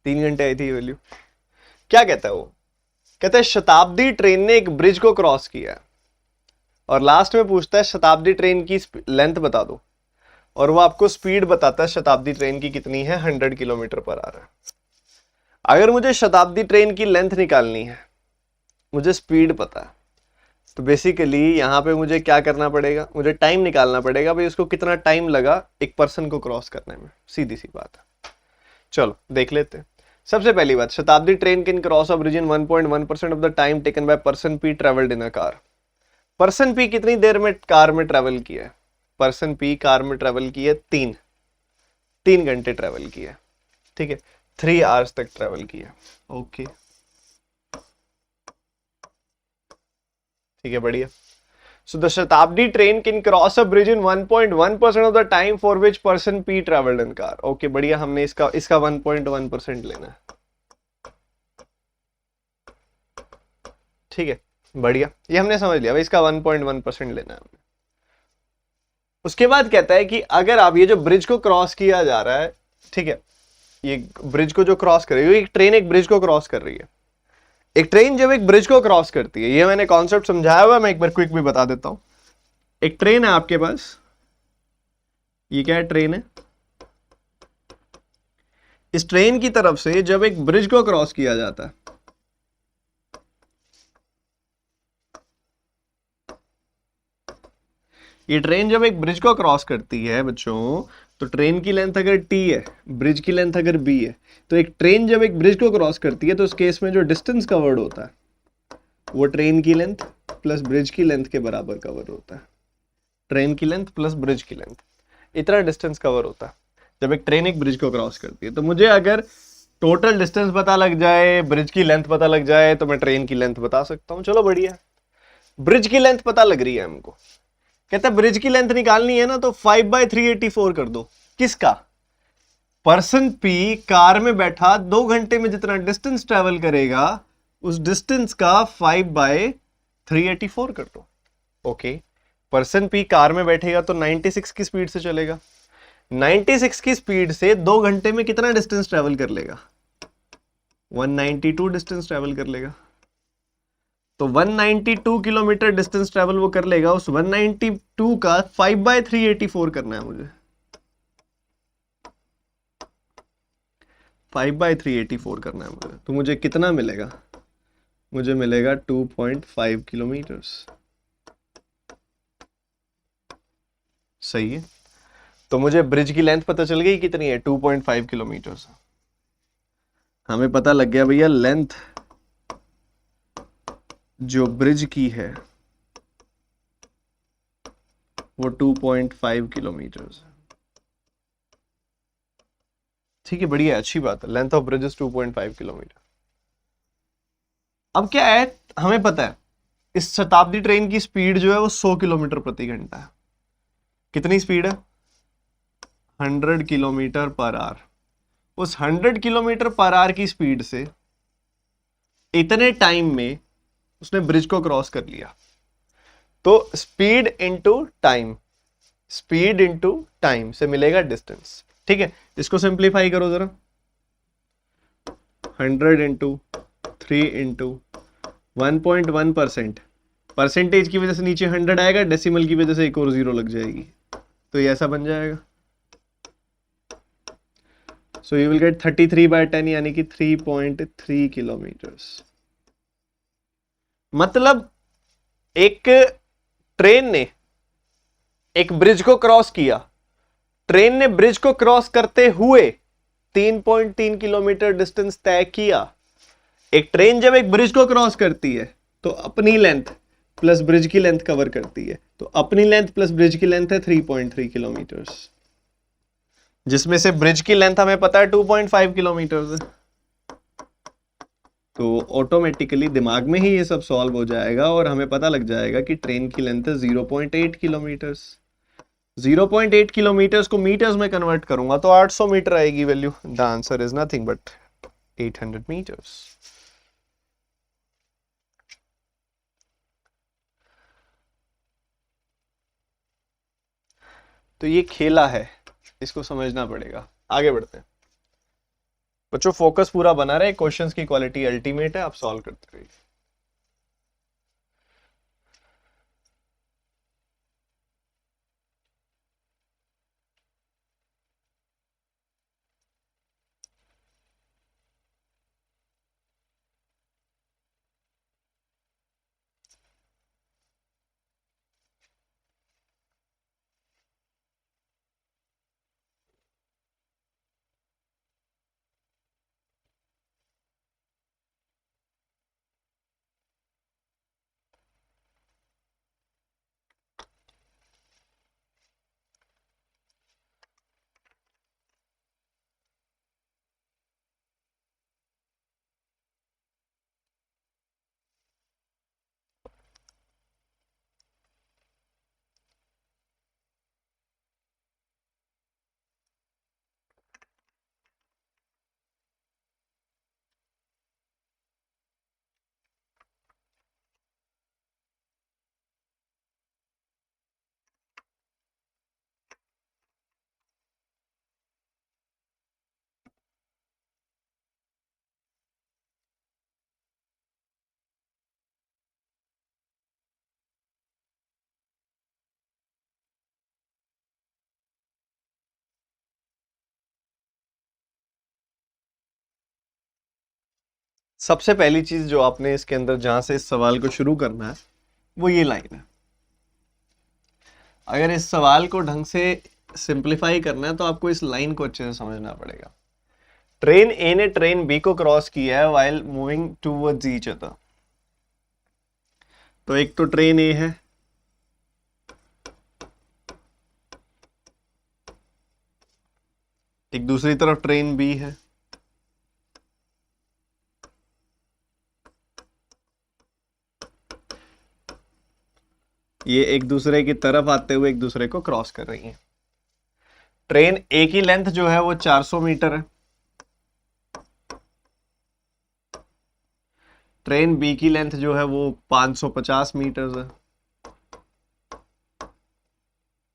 3 घंटे आई थी ये वैल्यू। क्या कहता है वो? कहता है शताब्दी ट्रेन ने एक ब्रिज को क्रॉस किया और लास्ट में पूछता है शताब्दी ट्रेन की लेंथ बता दो, और वो आपको स्पीड बताता है शताब्दी ट्रेन की कितनी है, 100 किलोमीटर पर आवर है। अगर मुझे शताब्दी ट्रेन की लेंथ निकालनी है, मुझे स्पीड पता है, तो बेसिकली यहां पे मुझे क्या करना पड़ेगा, मुझे टाइम निकालना पड़ेगा भाई उसको कितना टाइम लगा एक पर्सन को क्रॉस करने में, सीधी सी बात है। चलो देख लेते हैं। सबसे पहली बात, शताब्दी train can cross a bridge in 1.1% of the time taken by person P travelled in a car. Person P कितनी देर में कार में ट्रेवल किया है? पर्सन पी कार में ट्रेवल किया 3 घंटे ट्रेवल किया, ठीक है, 3 आवर्स तक ट्रेवल किया। ओके ठीक है, बढ़िया। सो द शताब्दी train can cross a bridge in 1.1% of the time for which person P travelled in car. Okay बढ़िया, हमने इसका 1.1% लेना है, ठीक है, बढ़िया, ये हमने समझ लिया भाई, इसका 1.1% लेना है हमने। उसके बाद कहता है कि अगर आप ये जो ब्रिज को क्रॉस किया जा रहा है, ठीक है, ये ब्रिज को जो क्रॉस कर रही है, एक ट्रेन एक ब्रिज को क्रॉस कर रही है। एक ट्रेन जब एक ब्रिज को क्रॉस करती है, ये मैंने कॉन्सेप्ट समझाया हुआ, मैं एक बार क्विक भी बता देता हूं। एक ट्रेन है आपके पास, ये क्या है, ट्रेन है। इस ट्रेन की तरफ से जब एक ब्रिज को क्रॉस किया जाता है, ये ट्रेन जब एक ब्रिज को क्रॉस करती है बच्चों, तो ट्रेन की लेंथ अगर t है, ब्रिज की लेंथ अगर b है, तो एक ट्रेन जब एक ब्रिज को क्रॉस करती है तो उस केस में जो डिस्टेंस कवर्ड होता है वो ट्रेन की लेंथ प्लस ब्रिज की लेंथ के बराबर कवर होता है। ट्रेन की लेंथ प्लस ब्रिज की लेंथ, इतना डिस्टेंस कवर होता है जब एक ट्रेन एक ब्रिज को क्रॉस करती है। तो मुझे अगर टोटल डिस्टेंस पता लग जाए, ब्रिज की लेंथ पता लग जाए, तो मैं ट्रेन की लेंथ बता सकता हूं। चलो बढ़िया, ब्रिज की लेंथ पता लग रही है हमको। कहता है ब्रिज की लेंथ निकालनी है ना, तो 5/384 कर दो। किसका? पर्सन पी कार में बैठा 2 घंटे में जितना डिस्टेंस ट्रेवल करेगा, उस डिस्टेंस का 5/384 कर दो। ओके, पर्सन पी कार में बैठेगा तो 96 की स्पीड से चलेगा, 96 की स्पीड से 2 घंटे में कितना डिस्टेंस ट्रेवल कर लेगा? 192 डिस्टेंस ट्रेवल कर लेगा। तो 192 किलोमीटर डिस्टेंस ट्रेवल वो कर लेगा, उस 192 का 5/384 करना है मुझे, 5/384 करना है मुझे। तो मुझे कितना मिलेगा? मुझे मिलेगा 2.5 किलोमीटर्स। सही है, तो मुझे ब्रिज की लेंथ पता चल गई कितनी है, 2.5 किलोमीटर्स। हमें पता लग गया भैया लेंथ जो ब्रिज की है वो 2.5 किलोमीटर्स है। ठीक है, बढ़िया, अच्छी बात है, length of bridge is 2.5 kilometre. अब क्या है, हमें पता है इस शताब्दी ट्रेन की स्पीड जो है वो 100 किलोमीटर प्रति घंटा है। कितनी स्पीड है? 100 किलोमीटर पर आवर। उस 100 किलोमीटर पर आवर की स्पीड से इतने टाइम में उसने ब्रिज को क्रॉस कर लिया। तो speed into time, speed into time से मिलेगा डिस्टेंस। ठीक है, इसको सिंप्लीफाई करो जरा, 100 इंटू 3 इंटू 1.1%, परसेंटेज की वजह से नीचे 100 आएगा, डेसिमल की वजह से एक और जीरो लग जाएगी, तो ये ऐसा बन जाएगा। सो यू विल गेट 33/10 यानी कि 3.3 किलोमीटर्स। मतलब एक ट्रेन ने एक ब्रिज को क्रॉस किया, ट्रेन ने ब्रिज को क्रॉस करते हुए 3.3 किलोमीटर डिस्टेंस तय किया। एक ट्रेन जब एक ब्रिज को क्रॉस करती है तो अपनी लेंथ प्लस ब्रिज की लेंथ कवर करती है, तो अपनी लेंथ प्लस ब्रिज की लेंथ है 3.3 किलोमीटर्स, जिसमें से ब्रिज की लेंथ हमें पता है 2.5 किलोमीटर्स है। तो ऑटोमेटिकली दिमाग में ही ये सब सॉल्व हो जाएगा और हमें पता लग जाएगा कि ट्रेन की लेंथ है 0.8 किलोमीटर्स। 0.8 किलोमीटर्स को मीटर्स में कन्वर्ट करूंगा तो 800 मीटर आएगी value. The answer is nothing but 800 metres. तो ये खेला है, इसको समझना पड़ेगा। आगे बढ़ते हैं बच्चों, फोकस पूरा बना रहे, क्वेश्चंस की क्वालिटी अल्टीमेट है, आप सॉल्व करते रहिए। सबसे पहली चीज जो आपने इसके अंदर जहां से इस सवाल को शुरू करना है वो ये लाइन है। अगर इस सवाल को ढंग से सिंप्लीफाई करना है तो आपको इस लाइन को अच्छे से समझना पड़ेगा। ट्रेन ए ने ट्रेन बी को क्रॉस किया है while moving towards each other. तो एक तो ट्रेन ए है, एक दूसरी तरफ ट्रेन बी है। ये एक दूसरे की तरफ आते हुए एक दूसरे को क्रॉस कर रही हैं। ट्रेन ए की लेंथ जो है वो 400 मीटर है, ट्रेन बी की लेंथ जो है वो 550 मीटर है।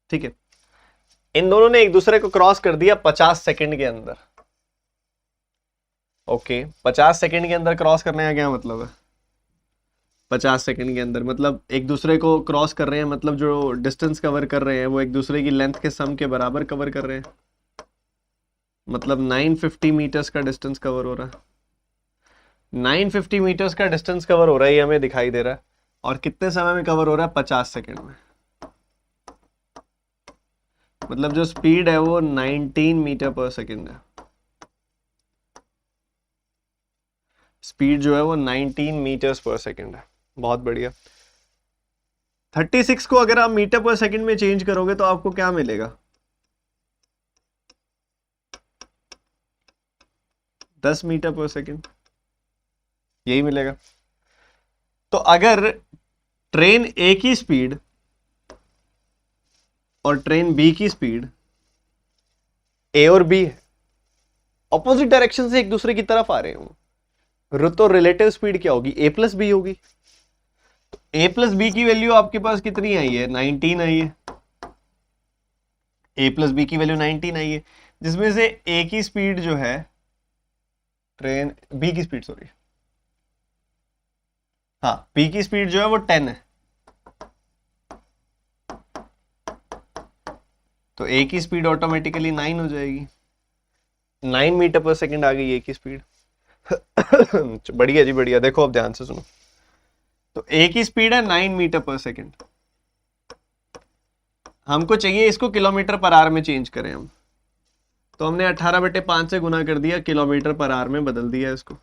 ठीक है, इन दोनों ने एक दूसरे को क्रॉस कर दिया 50 सेकंड के अंदर। ओके, 50 सेकंड के अंदर क्रॉस करने का क्या मतलब है? 50 सेकंड के अंदर मतलब एक दूसरे को क्रॉस कर रहे हैं, मतलब जो डिस्टेंस कवर कर रहे हैं वो एक दूसरे की लेंथ के सम के बराबर कवर कर रहे हैं। मतलब 950 मीटर्स का डिस्टेंस कवर हो रहा है। 950 मीटर्स का डिस्टेंस कवर हो रहा है, ये हमें दिखाई दे रहा है। और कितने समय में कवर हो रहा है? 50 सेकंड में। मतलब जो स्पीड है वो 19 मीटर पर सेकंड है। स्पीड जो है वो 19 मीटर्स पर सेकंड है। बहुत बढ़िया। 36 को अगर आप मीटर पर सेकंड में चेंज करोगे तो आपको क्या मिलेगा? 10 मीटर पर सेकंड, यही मिलेगा। तो अगर ट्रेन ए की स्पीड और ट्रेन बी की स्पीड, ए और बी ऑपोजिट डायरेक्शन से एक दूसरे की तरफ आ रहे हो, तो रिलेटिव स्पीड क्या होगी? ए प्लस बी होगी। तो ए प्लस बी की वैल्यू आपके पास कितनी आई है? 19 आई है। ए प्लस बी की वैल्यू 19 आई है, जिसमें से ए की स्पीड जो है, ट्रेन बी की स्पीड सॉरी, हाँ बी की स्पीड जो है वो 10 है। तो ए की स्पीड ऑटोमेटिकली 9 हो जाएगी। 9 मीटर पर सेकंड आ गई ए की स्पीड। बढ़िया जी बढ़िया, देखो अब ध्यान से सुनो। तो ए की स्पीड है 9 मीटर पर सेकंड, हमको चाहिए इसको किलोमीटर पर आवर में चेंज करें हम। तो हमने 18/5 से गुना कर दिया, किलोमीटर पर आवर में बदल दिया इसको।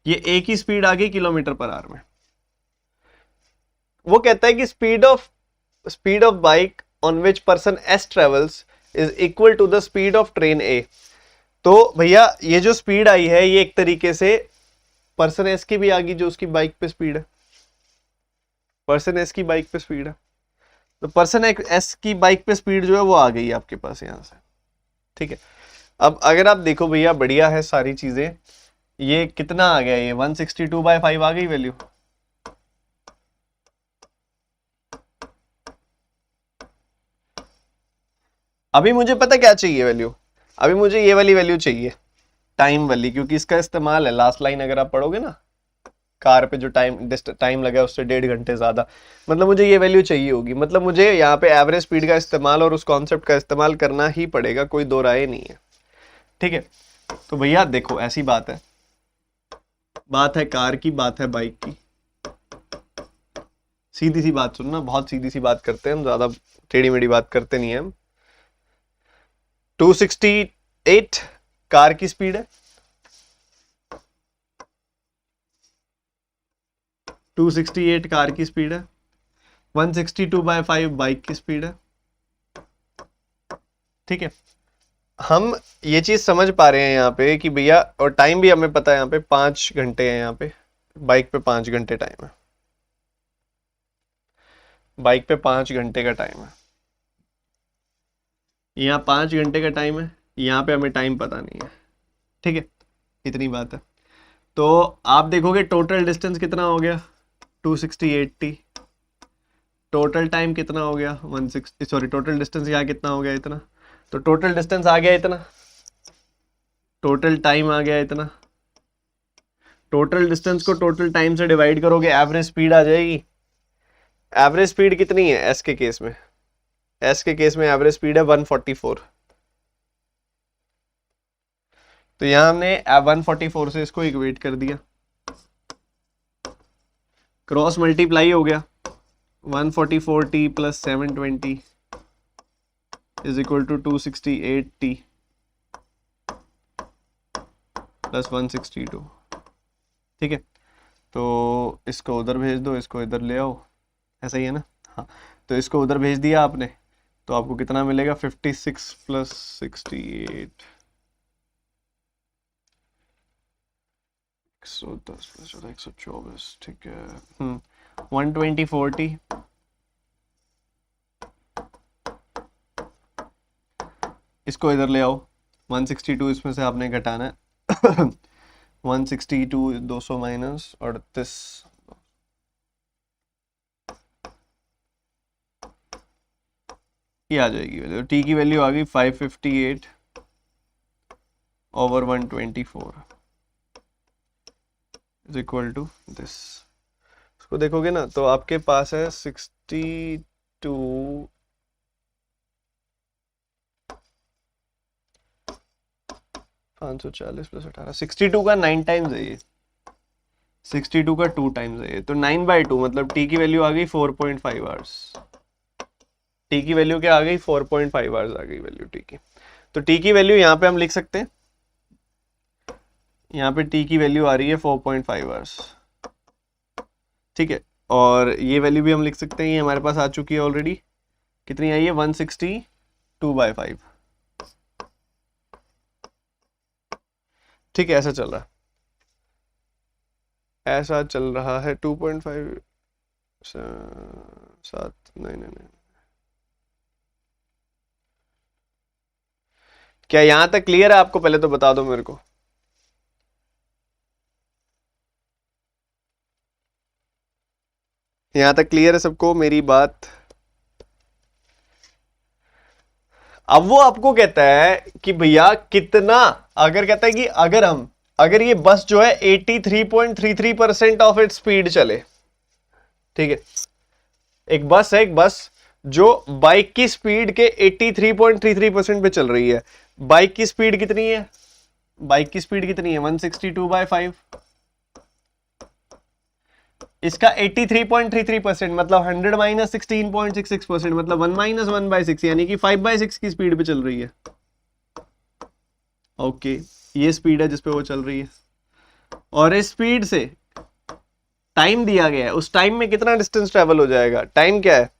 ये ए की स्पीड आ गई किलोमीटर पर आवर में। वो कहता है कि speed of bike on which person as travels is equal to the speed of train A. तो भैया ये जो स्पीड आई है ये एक तरीके से पर्सन एस की भी आ गई, जो उसकी बाइक पे स्पीड है। पर्सन एस की बाइक पे स्पीड है, तो पर्सन एस की बाइक पे स्पीड जो है वो आ गई आपके पास यहां से। ठीक है, अब अगर आप देखो भैया बढ़िया है सारी चीजें। ये कितना आ गया? ये 162/5 आ गई वैल्यू। अभी मुझे पता क्या चाहिए वैल्यू, अभी मुझे ये वाली वैल्यू चाहिए, टाइम वाली, क्योंकि इसका इस्तेमाल है लास्ट लाइन अगर आप पढ़ोगे ना, कार पे जो टाइम लगा है उससे 1.5 घंटे ज्यादा, मतलब मुझे ये वैल्यू चाहिए होगी, मतलब मुझे यहाँ पे एवरेज स्पीड का इस्तेमाल और उस कॉन्सेप्ट का इस्तेमाल करना ही पड़ेगा, कोई दो राय नहीं है। ठीक है, तो भैया देखो ऐसी बात है, बात है कार की, बात है बाइक की, सीधी सी बात सुनना, बहुत सीधी सी बात करते हैं हम, ज्यादा टेढ़ी मेढ़ी बात करते नहीं है हम। 268 कार की स्पीड है, 268 कार की स्पीड है, 162/5 बाइक की स्पीड है। ठीक है, हम ये चीज समझ पा रहे हैं यहाँ पे कि भैया, और टाइम भी हमें पता है यहाँ पे 5 घंटे है, यहाँ पे बाइक पे 5 घंटे टाइम है, बाइक पे 5 घंटे का टाइम है, यहाँ 5 घंटे का टाइम है, यहाँ पे हमें टाइम पता नहीं है। ठीक है, इतनी बात है। तो आप देखोगे टोटल डिस्टेंस कितना हो गया, 260 टोटल टाइम कितना हो गया 160, सॉरी टोटल डिस्टेंस यहाँ कितना हो गया इतना, तो टोटल डिस्टेंस आ गया इतना, टोटल टाइम आ गया इतना, टोटल डिस्टेंस को टोटल टाइम से डिवाइड करोगे एवरेज स्पीड आ जाएगी। एवरेज स्पीड कितनी है एस के केस में, एस के केस में एवरेज स्पीड है 144, तो यहां हमने 144 से इसको इक्वेट कर दिया, क्रॉस मल्टीप्लाई हो गया, 144t plus 720 is equal to 268t plus 162। ठीक है, तो इसको उधर भेज दो, इसको इधर ले आओ, ऐसा ही है ना। हाँ, तो इसको उधर भेज दिया आपने, तो आपको कितना मिलेगा, 56 प्लस 68, 110 प्लस 124। ठीक है, 120/40 इसको इधर ले आओ, 162 इसमें से आपने घटाना है 162 200 माइनस 38, ये आ जाएगी वैल्यू, टी की वैल्यू आ गई 558 over 124 is equal to this. इसको देखोगे ना तो आपके पास है 62 540 प्लस 18, 62 का 9 टाइम्स है ये, 62 का 2 टाइम्स है ये, तो 9/2 मतलब टी की वैल्यू आ गई 4.5 आवर्स, टी की वैल्यू क्या आ गई 4.5 आवर्स आ गई वैल्यू टी की। तो टी की वैल्यू यहाँ पे हम लिख सकते हैं, यहाँ पे टी की वैल्यू आ रही है 4.5 आवर्स। ठीक है, और ये वैल्यू भी हम लिख सकते हैं, ये हमारे पास आ चुकी है ऑलरेडी, कितनी आई है 162/5। ठीक है, ऐसा चल रहा है, ऐसा चल रहा है 2.5 7 नहीं नहीं नहीं, क्या यहां तक क्लियर है आपको, पहले तो बता दो मेरे को। यहां तक क्लियर है सबको मेरी बात। अब वो आपको कहता है कि भैया कितना, अगर कहता है कि अगर ये बस जो है 83.33% ऑफ इट स्पीड चले, ठीक है, एक बस है, एक बस जो बाइक की स्पीड के 83.33% पे चल रही है, बाइक की स्पीड कितनी है, बाइक की स्पीड कितनी है 162/5, इसका 83.33% मतलब 100 माइनस 16.66% मतलब 1 माइनस 1/6 यानी कि 5/6 की स्पीड पे चल रही है। ओके, ये स्पीड है जिसपे वो चल रही है, और इस स्पीड से टाइम दिया गया है, उस टाइम में कितना डिस्टेंस ट्रेवल हो जाएगा, टाइम क्या है,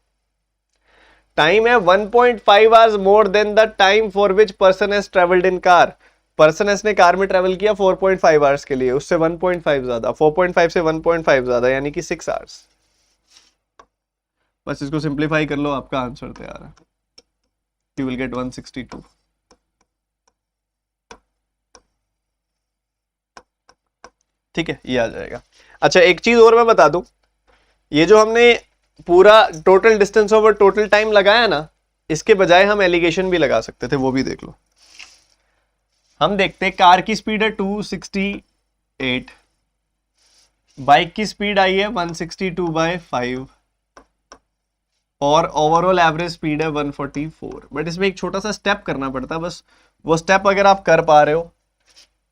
टाइम है 1.5 hours more than the time for which person has travelled in car. Person S ने कार में ट्रेवल किया 4.5 आवर्स के लिए, उससे 1.5 ज्यादा, 4.5 से 1.5 ज्यादा यानी कि 6 आवर्स। बस इसको सिंप्लीफाई कर लो, आपका आंसर तैयार है, यू विल गेट 162। ठीक है, ये आ जाएगा। अच्छा, एक चीज और मैं बता दूं, ये जो हमने पूरा total distance over total time लगाया ना, इसके बजाय हम एलिगेशन भी लगा सकते थे, वो भी देख लो। हम देखते हैं कार की स्पीड है 268, बाइक की स्पीड आई है 162/5 और ओवरऑल एवरेज स्पीड है 144। बट इसमें एक छोटा सा स्टेप करना पड़ता है, बस वो स्टेप अगर आप कर पा रहे हो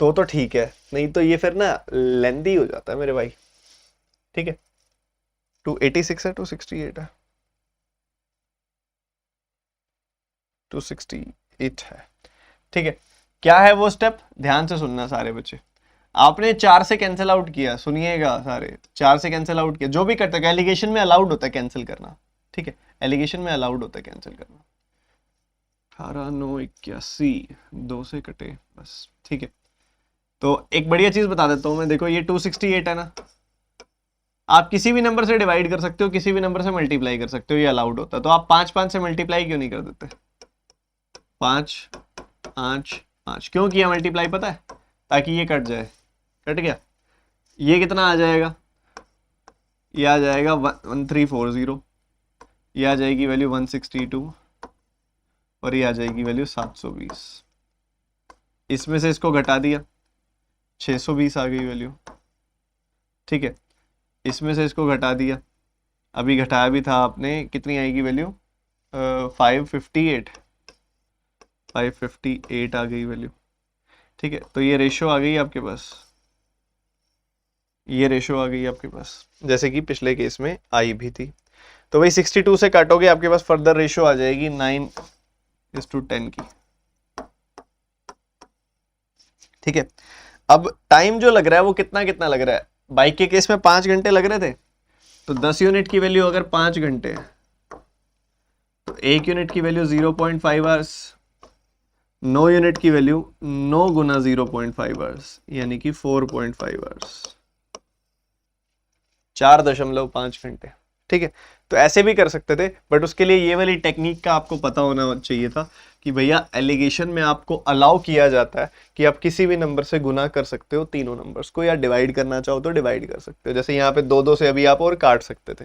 तो ठीक है, नहीं तो ये फिर ना लेंदी हो जाता है मेरे भाई। ठीक है, 286 है 268 है 268 है। ठीक है, क्या है वो स्टेप, ध्यान से सुनना सारे बच्चे। आपने 4 से कैंसिल आउट किया, सुनिएगा सारे, 4 से कैंसिल आउट किया, जो भी करते हैं एलिगेशन में अलाउड होता है कैंसिल करना। ठीक है, एलिगेशन में अलाउड होता है कैंसिल करना। 18,981 2 से कटे बस। ठीक है, तो एक बढ़िया चीज बता देता हूं मैं, देखो ये 268 है ना, आप किसी भी नंबर से डिवाइड कर सकते हो, किसी भी नंबर से मल्टीप्लाई कर सकते हो, ये अलाउड होता है। तो आप 5 से मल्टीप्लाई क्यों नहीं कर देते? 5 5 5 क्यों किया मल्टीप्लाई पता है? ताकि ये कट जाए। कट गया, ये कितना आ जाएगा? ये आ जाएगा 1340, ये आ जाएगी वैल्यू 162 और ये आ जाएगी वैल्यू 720। इसमें से इसको घटा दिया, 620 आ गई वैल्यू। ठीक है, इसमें से इसको घटा दिया, अभी घटाया भी था आपने, कितनी आएगी वैल्यू? 558 558 आ गई वैल्यू। ठीक है, तो ये रेशो आ गई आपके पास, ये रेशो आ गई आपके पास, जैसे कि पिछले केस में आई भी थी। तो वही 62 से काटोगे आपके पास फर्दर रेशो आ जाएगी 9:10 की। ठीक है, अब टाइम जो लग रहा है वो कितना कितना लग रहा है? बाइक के केस में 5 घंटे लग रहे थे, तो 10 यूनिट की वैल्यू अगर 5 घंटे है तो 1 यूनिट की वैल्यू 0.5 आवर्स, 9 यूनिट की वैल्यू 9 गुना 0.5 आवर्स यानी कि 4.5 आवर्स, 4.5 घंटे। ठीक है, तो ऐसे भी कर सकते थे, बट उसके लिए ये वाली टेक्निक का आपको पता होना चाहिए था कि भैया एलिगेशन में आपको अलाउ किया जाता है कि आप किसी भी नंबर से गुना कर सकते हो तीनों नंबर्स को, या डिवाइड करना चाहो तो डिवाइड कर सकते हो। जैसे यहाँ पे 2 से अभी आप और काट सकते थे।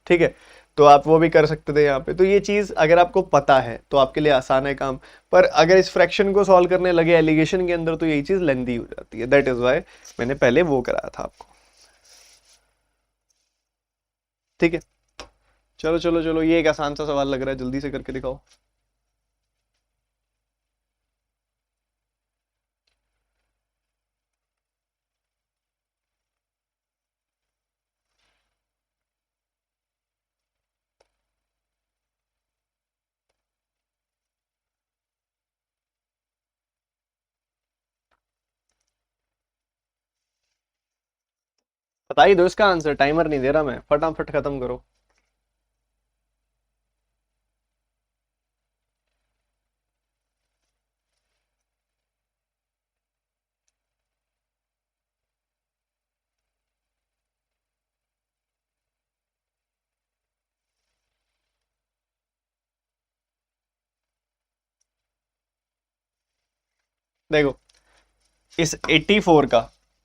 ठीक है, तो आप वो भी कर सकते थे यहाँ पे। तो ये चीज अगर आपको पता है तो आपके लिए आसान है काम, पर अगर इस फ्रैक्शन को सॉल्व करने लगे एलिगेशन के अंदर तो यही चीज लेंदी हो जाती है। दैट इज वाई मैंने पहले वो कराया था आपको। ठीक है, चलो चलो चलो, ये एक आसान सा सवाल लग रहा है, जल्दी से करके दिखाओ। बता ही दो इसका आंसर, टाइमर नहीं दे रहा मैं, फटाफट खत्म करो। देखो इस 84 का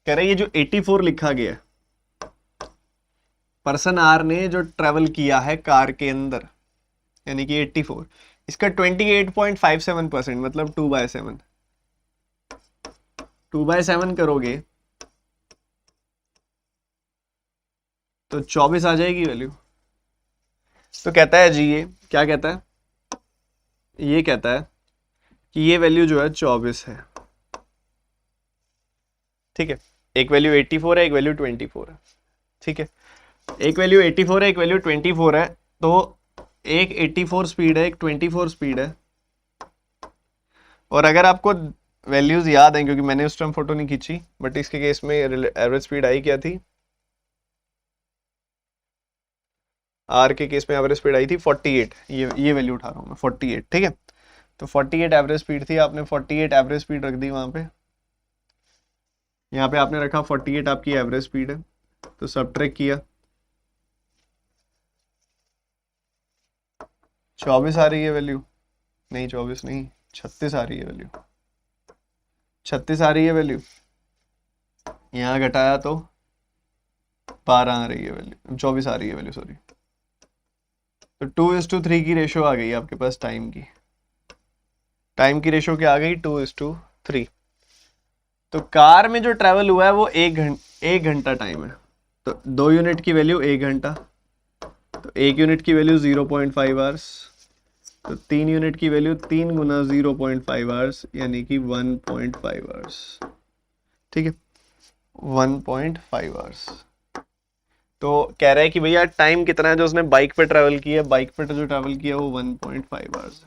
कह रहे, ये जो 84 लिखा गया है, पर्सन आर ने जो ट्रेवल किया है कार के अंदर, यानी कि 84, इसका 28.57% मतलब 2/7, 2/7 करोगे तो 24 आ जाएगी वैल्यू। तो कहता है जी, ये क्या कहता है? ये कहता है कि ये वैल्यू जो है 24 है। ठीक है, एक वैल्यू 84 है, एक वैल्यू 24 है। ठीक है, एक वैल्यू 84 है, एक वैल्यू 24 है, तो एक 84 स्पीड है, एक 24 स्पीड है। और अगर आपको वैल्यूज याद हैं, क्योंकि मैंने उस टाइम फोटो नहीं खींची, बट इसके केस में एवरेज स्पीड आई क्या थी? आर के केस में एवरेज स्पीड आई थी 48, ये वैल्यू उठा रहा हूँ मैं 48। ठीक है, तो 48 एवरेज स्पीड थी, आपने 48 एवरेज स्पीड रख दी वहां पे, यहाँ पे आपने रखा 48 आपकी एवरेज स्पीड है, तो सबट्रैक्ट किया, 24 आ रही है वैल्यू, नहीं 24 नहीं, 36 आ रही है वैल्यू, 36 आ रही है वैल्यू, यहाँ घटाया तो 12 आ रही है वैल्यू, 24 आ रही है वैल्यू, सॉरी। तो 2:3 की रेशो आ गई आपके पास टाइम की रेशो क्या आ गई, 2:3। तो कार में जो ट्रेवल हुआ है वो 1 घंटा टाइम है, तो 2 यूनिट की वैल्यू 1 घंटा, तो 1 यूनिट की वैल्यू 0.5 आवर्स, तो 3 यूनिट की वैल्यू 3 × 0.5 आवर्स यानी कि 1.5 आवर्स। ठीक है, 1.5 आवर्स। तो कह रहा है कि भैया टाइम कितना है जो उसने बाइक पे ट्रेवल किया, बाइक पे जो ट्रेवल किया वो 1.5 आवर्स,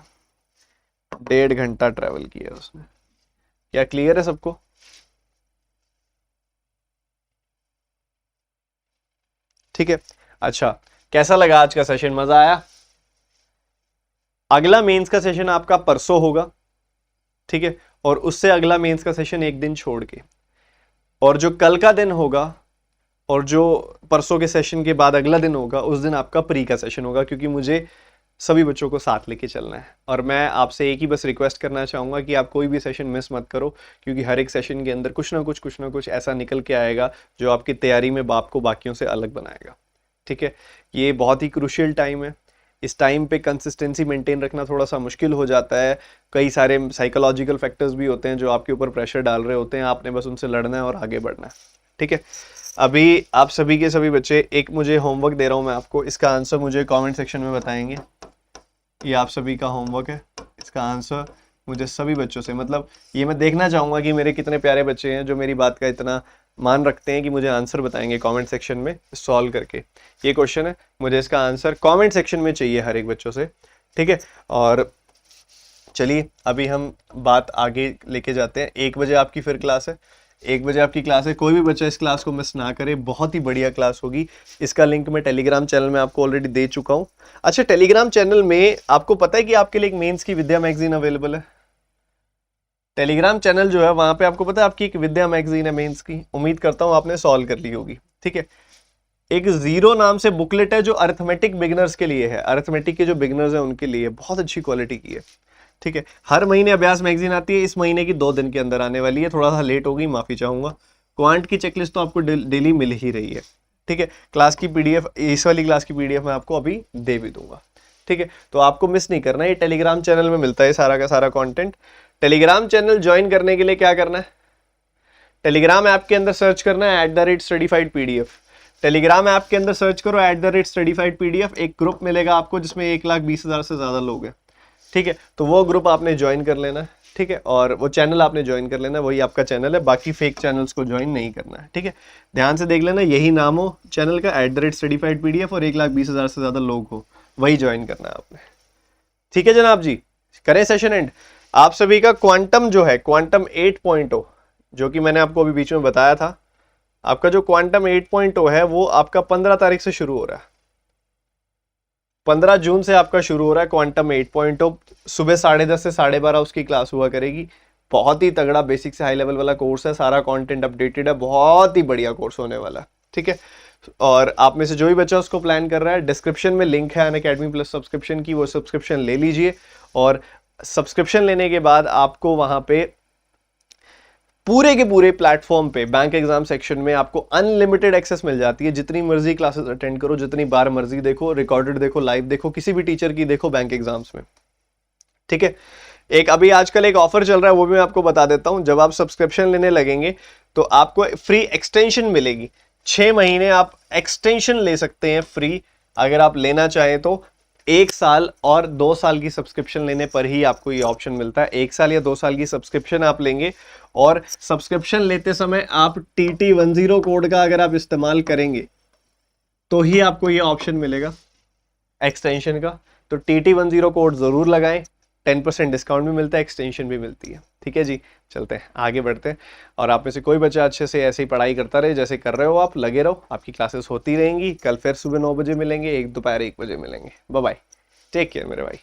1.5 घंटा ट्रेवल किया उसने। क्या क्लियर है सबको? ठीक है, अच्छा कैसा लगा आज का सेशन, मजा आया? अगला मेंस का सेशन आपका परसों होगा, ठीक है, और उससे अगला मेंस का सेशन एक दिन छोड़ के, और जो कल का दिन होगा और जो परसों के सेशन के बाद अगला दिन होगा उस दिन आपका प्री का सेशन होगा, क्योंकि मुझे सभी बच्चों को साथ लेके चलना है। और मैं आपसे एक ही बस रिक्वेस्ट करना चाहूंगा कि आप कोई भी सेशन मिस मत करो, क्योंकि हर एक सेशन के अंदर कुछ ना कुछ ऐसा निकल के आएगा जो आपकी तैयारी में आपको बाकियों से अलग बनाएगा। ठीक है, ये बहुत ही क्रूशियल टाइम है, इस टाइम पे कंसिस्टेंसी मेंटेन रखना थोड़ा सा मुश्किल हो जाता है, कई सारे साइकोलॉजिकल फैक्टर्स भी होते हैं जो आपके ऊपर प्रेशर डाल रहे होते हैं, आपने बस उनसे लड़ना है और आगे बढ़ना है। ठीक है, अभी आप सभी के सभी बच्चे एक मुझे होमवर्क दे रहा हूं मैं आपको, इसका आंसर मुझे कमेंट सेक्शन में बताएंगे। ये आप सभी का होमवर्क है, इसका आंसर मुझे सभी बच्चों से, मतलब ये मैं देखना चाहूंगा कि मेरे कितने प्यारे बच्चे हैं जो मेरी बात का इतना मान रखते हैं कि मुझे आंसर बताएंगे कमेंट सेक्शन में सॉल्व करके। ये क्वेश्चन है, मुझे इसका आंसर कमेंट सेक्शन में चाहिए हर एक बच्चों से। ठीक है, और चलिए अभी हम बात आगे लेके जाते हैं। 1 बजे आपकी फिर क्लास है, 1 बजे आपकी क्लास है, कोई भी बच्चा इस क्लास को मिस ना करे, बहुत ही बढ़िया क्लास होगी। इसका लिंक मैं टेलीग्राम चैनल में आपको ऑलरेडी दे चुका हूँ। अच्छा, टेलीग्राम चैनल में आपको पता है कि आपके लिए एक मेंस की विद्या मैगजीन अवेलेबल है। टेलीग्राम चैनल जो है वहां पे आपको पता है आपकी एक विद्या मैगजीन है मेंस की, उम्मीद करता हूँ आपने सॉल्व कर ली होगी। ठीक है, एक जीरो नाम से बुकलेट है जो अरिथमेटिक बिगिनर्स के लिए है, अरिथमेटिक के जो बिगिनर्स हैं उनके लिए बहुत अच्छी क्वालिटी की है। ठीक है, हर महीने अभ्यास मैगजीन आती है, इस महीने की 2 दिन के अंदर आने वाली है, थोड़ा सा लेट हो गई, माफी चाहूंगा। क्वांट की चेकलिस्ट तो आपको डेली मिल ही रही है। ठीक है, क्लास की पीडीएफ, इस वाली क्लास की पीडीएफ मैं आपको अभी दे भी दूंगा। ठीक है, तो आपको मिस नहीं करना, ये टेलीग्राम चैनल में मिलता है सारा का सारा कंटेंट। टेलीग्राम चैनल ज्वाइन करने के लिए क्या करना है, टेलीग्राम ऐप के अंदर सर्च करना है @studyfiedpdf। टेलीग्राम ऐप के अंदर सर्च करो @studyfiedpdf, एक ग्रुप मिलेगा आपको जिसमें 1,20,000 से ज्यादा लोग हैं। ठीक है, तो वो ग्रुप आपने ज्वाइन कर लेना है। ठीक है, और वो चैनल आपने ज्वाइन कर लेना है, वही आपका चैनल है, बाकी फेक चैनल्स को ज्वाइन नहीं करना है। ठीक है, ध्यान से देख लेना, यही नाम हो चैनल का @studyfiedpdf और 1,20,000 से ज्यादा लोग हो, वही ज्वाइन करना है आपने। ठीक है जनाब जी, करें सेशन एंड। आप सभी का क्वांटम जो है, क्वांटम 8.0 जो कि मैंने आपको अभी बीच में बताया था, आपका जो क्वांटम 8.0 है वो आपका 15 तारीख से शुरू हो रहा है, 15 जून से आपका शुरू हो रहा है क्वांटम 8.0। सुबह 10:30 से 12:30 उसकी क्लास हुआ करेगी। बहुत ही तगड़ा बेसिक से हाई लेवल वाला कोर्स है, सारा कंटेंट अपडेटेड है, बहुत ही बढ़िया कोर्स होने वाला है। ठीक है, और आप में से जो भी बच्चा उसको प्लान कर रहा है, डिस्क्रिप्शन में लिंक है अनअकैडमी प्लस सब्सक्रिप्शन की, वो सब्सक्रिप्शन ले लीजिए, और सब्सक्रिप्शन लेने के बाद आपको वहां पे पूरे के पूरे प्लेटफॉर्म पे बैंक एग्जाम सेक्शन में आपको अनलिमिटेड एक्सेस मिल जाती है, जितनी मर्जी क्लासेस अटेंड करो, जितनी बार मर्जी देखो, रिकॉर्डेड देखो, लाइव देखो, किसी भी टीचर की देखो बैंक एग्जाम्स में। ठीक है, एक अभी आजकल एक ऑफर चल रहा है, वो भी मैं आपको बता देता हूं। जब आप सब्सक्रिप्शन लेने लगेंगे तो आपको फ्री एक्सटेंशन मिलेगी, 6 महीने आप एक्सटेंशन ले सकते हैं फ्री, अगर आप लेना चाहें तो। 1 साल और 2 साल की सब्सक्रिप्शन लेने पर ही आपको ये ऑप्शन मिलता है। 1 साल या 2 साल की सब्सक्रिप्शन आप लेंगे, और सब्सक्रिप्शन लेते समय आप TT10 कोड का अगर आप इस्तेमाल करेंगे तो ही आपको ये ऑप्शन मिलेगा एक्सटेंशन का। तो TT10 कोड जरूर लगाएं, 10% डिस्काउंट भी मिलता है, एक्सटेंशन भी मिलती है। ठीक है जी, चलते हैं आगे बढ़ते हैं। और आप में से कोई बच्चा अच्छे से ऐसे ही पढ़ाई करता रहे जैसे कर रहे हो, आप लगे रहो, आपकी क्लासेस होती रहेंगी। कल फिर सुबह 9 बजे मिलेंगे, एक दोपहर 1 बजे मिलेंगे। बाय बाय, टेक केयर मेरे भाई।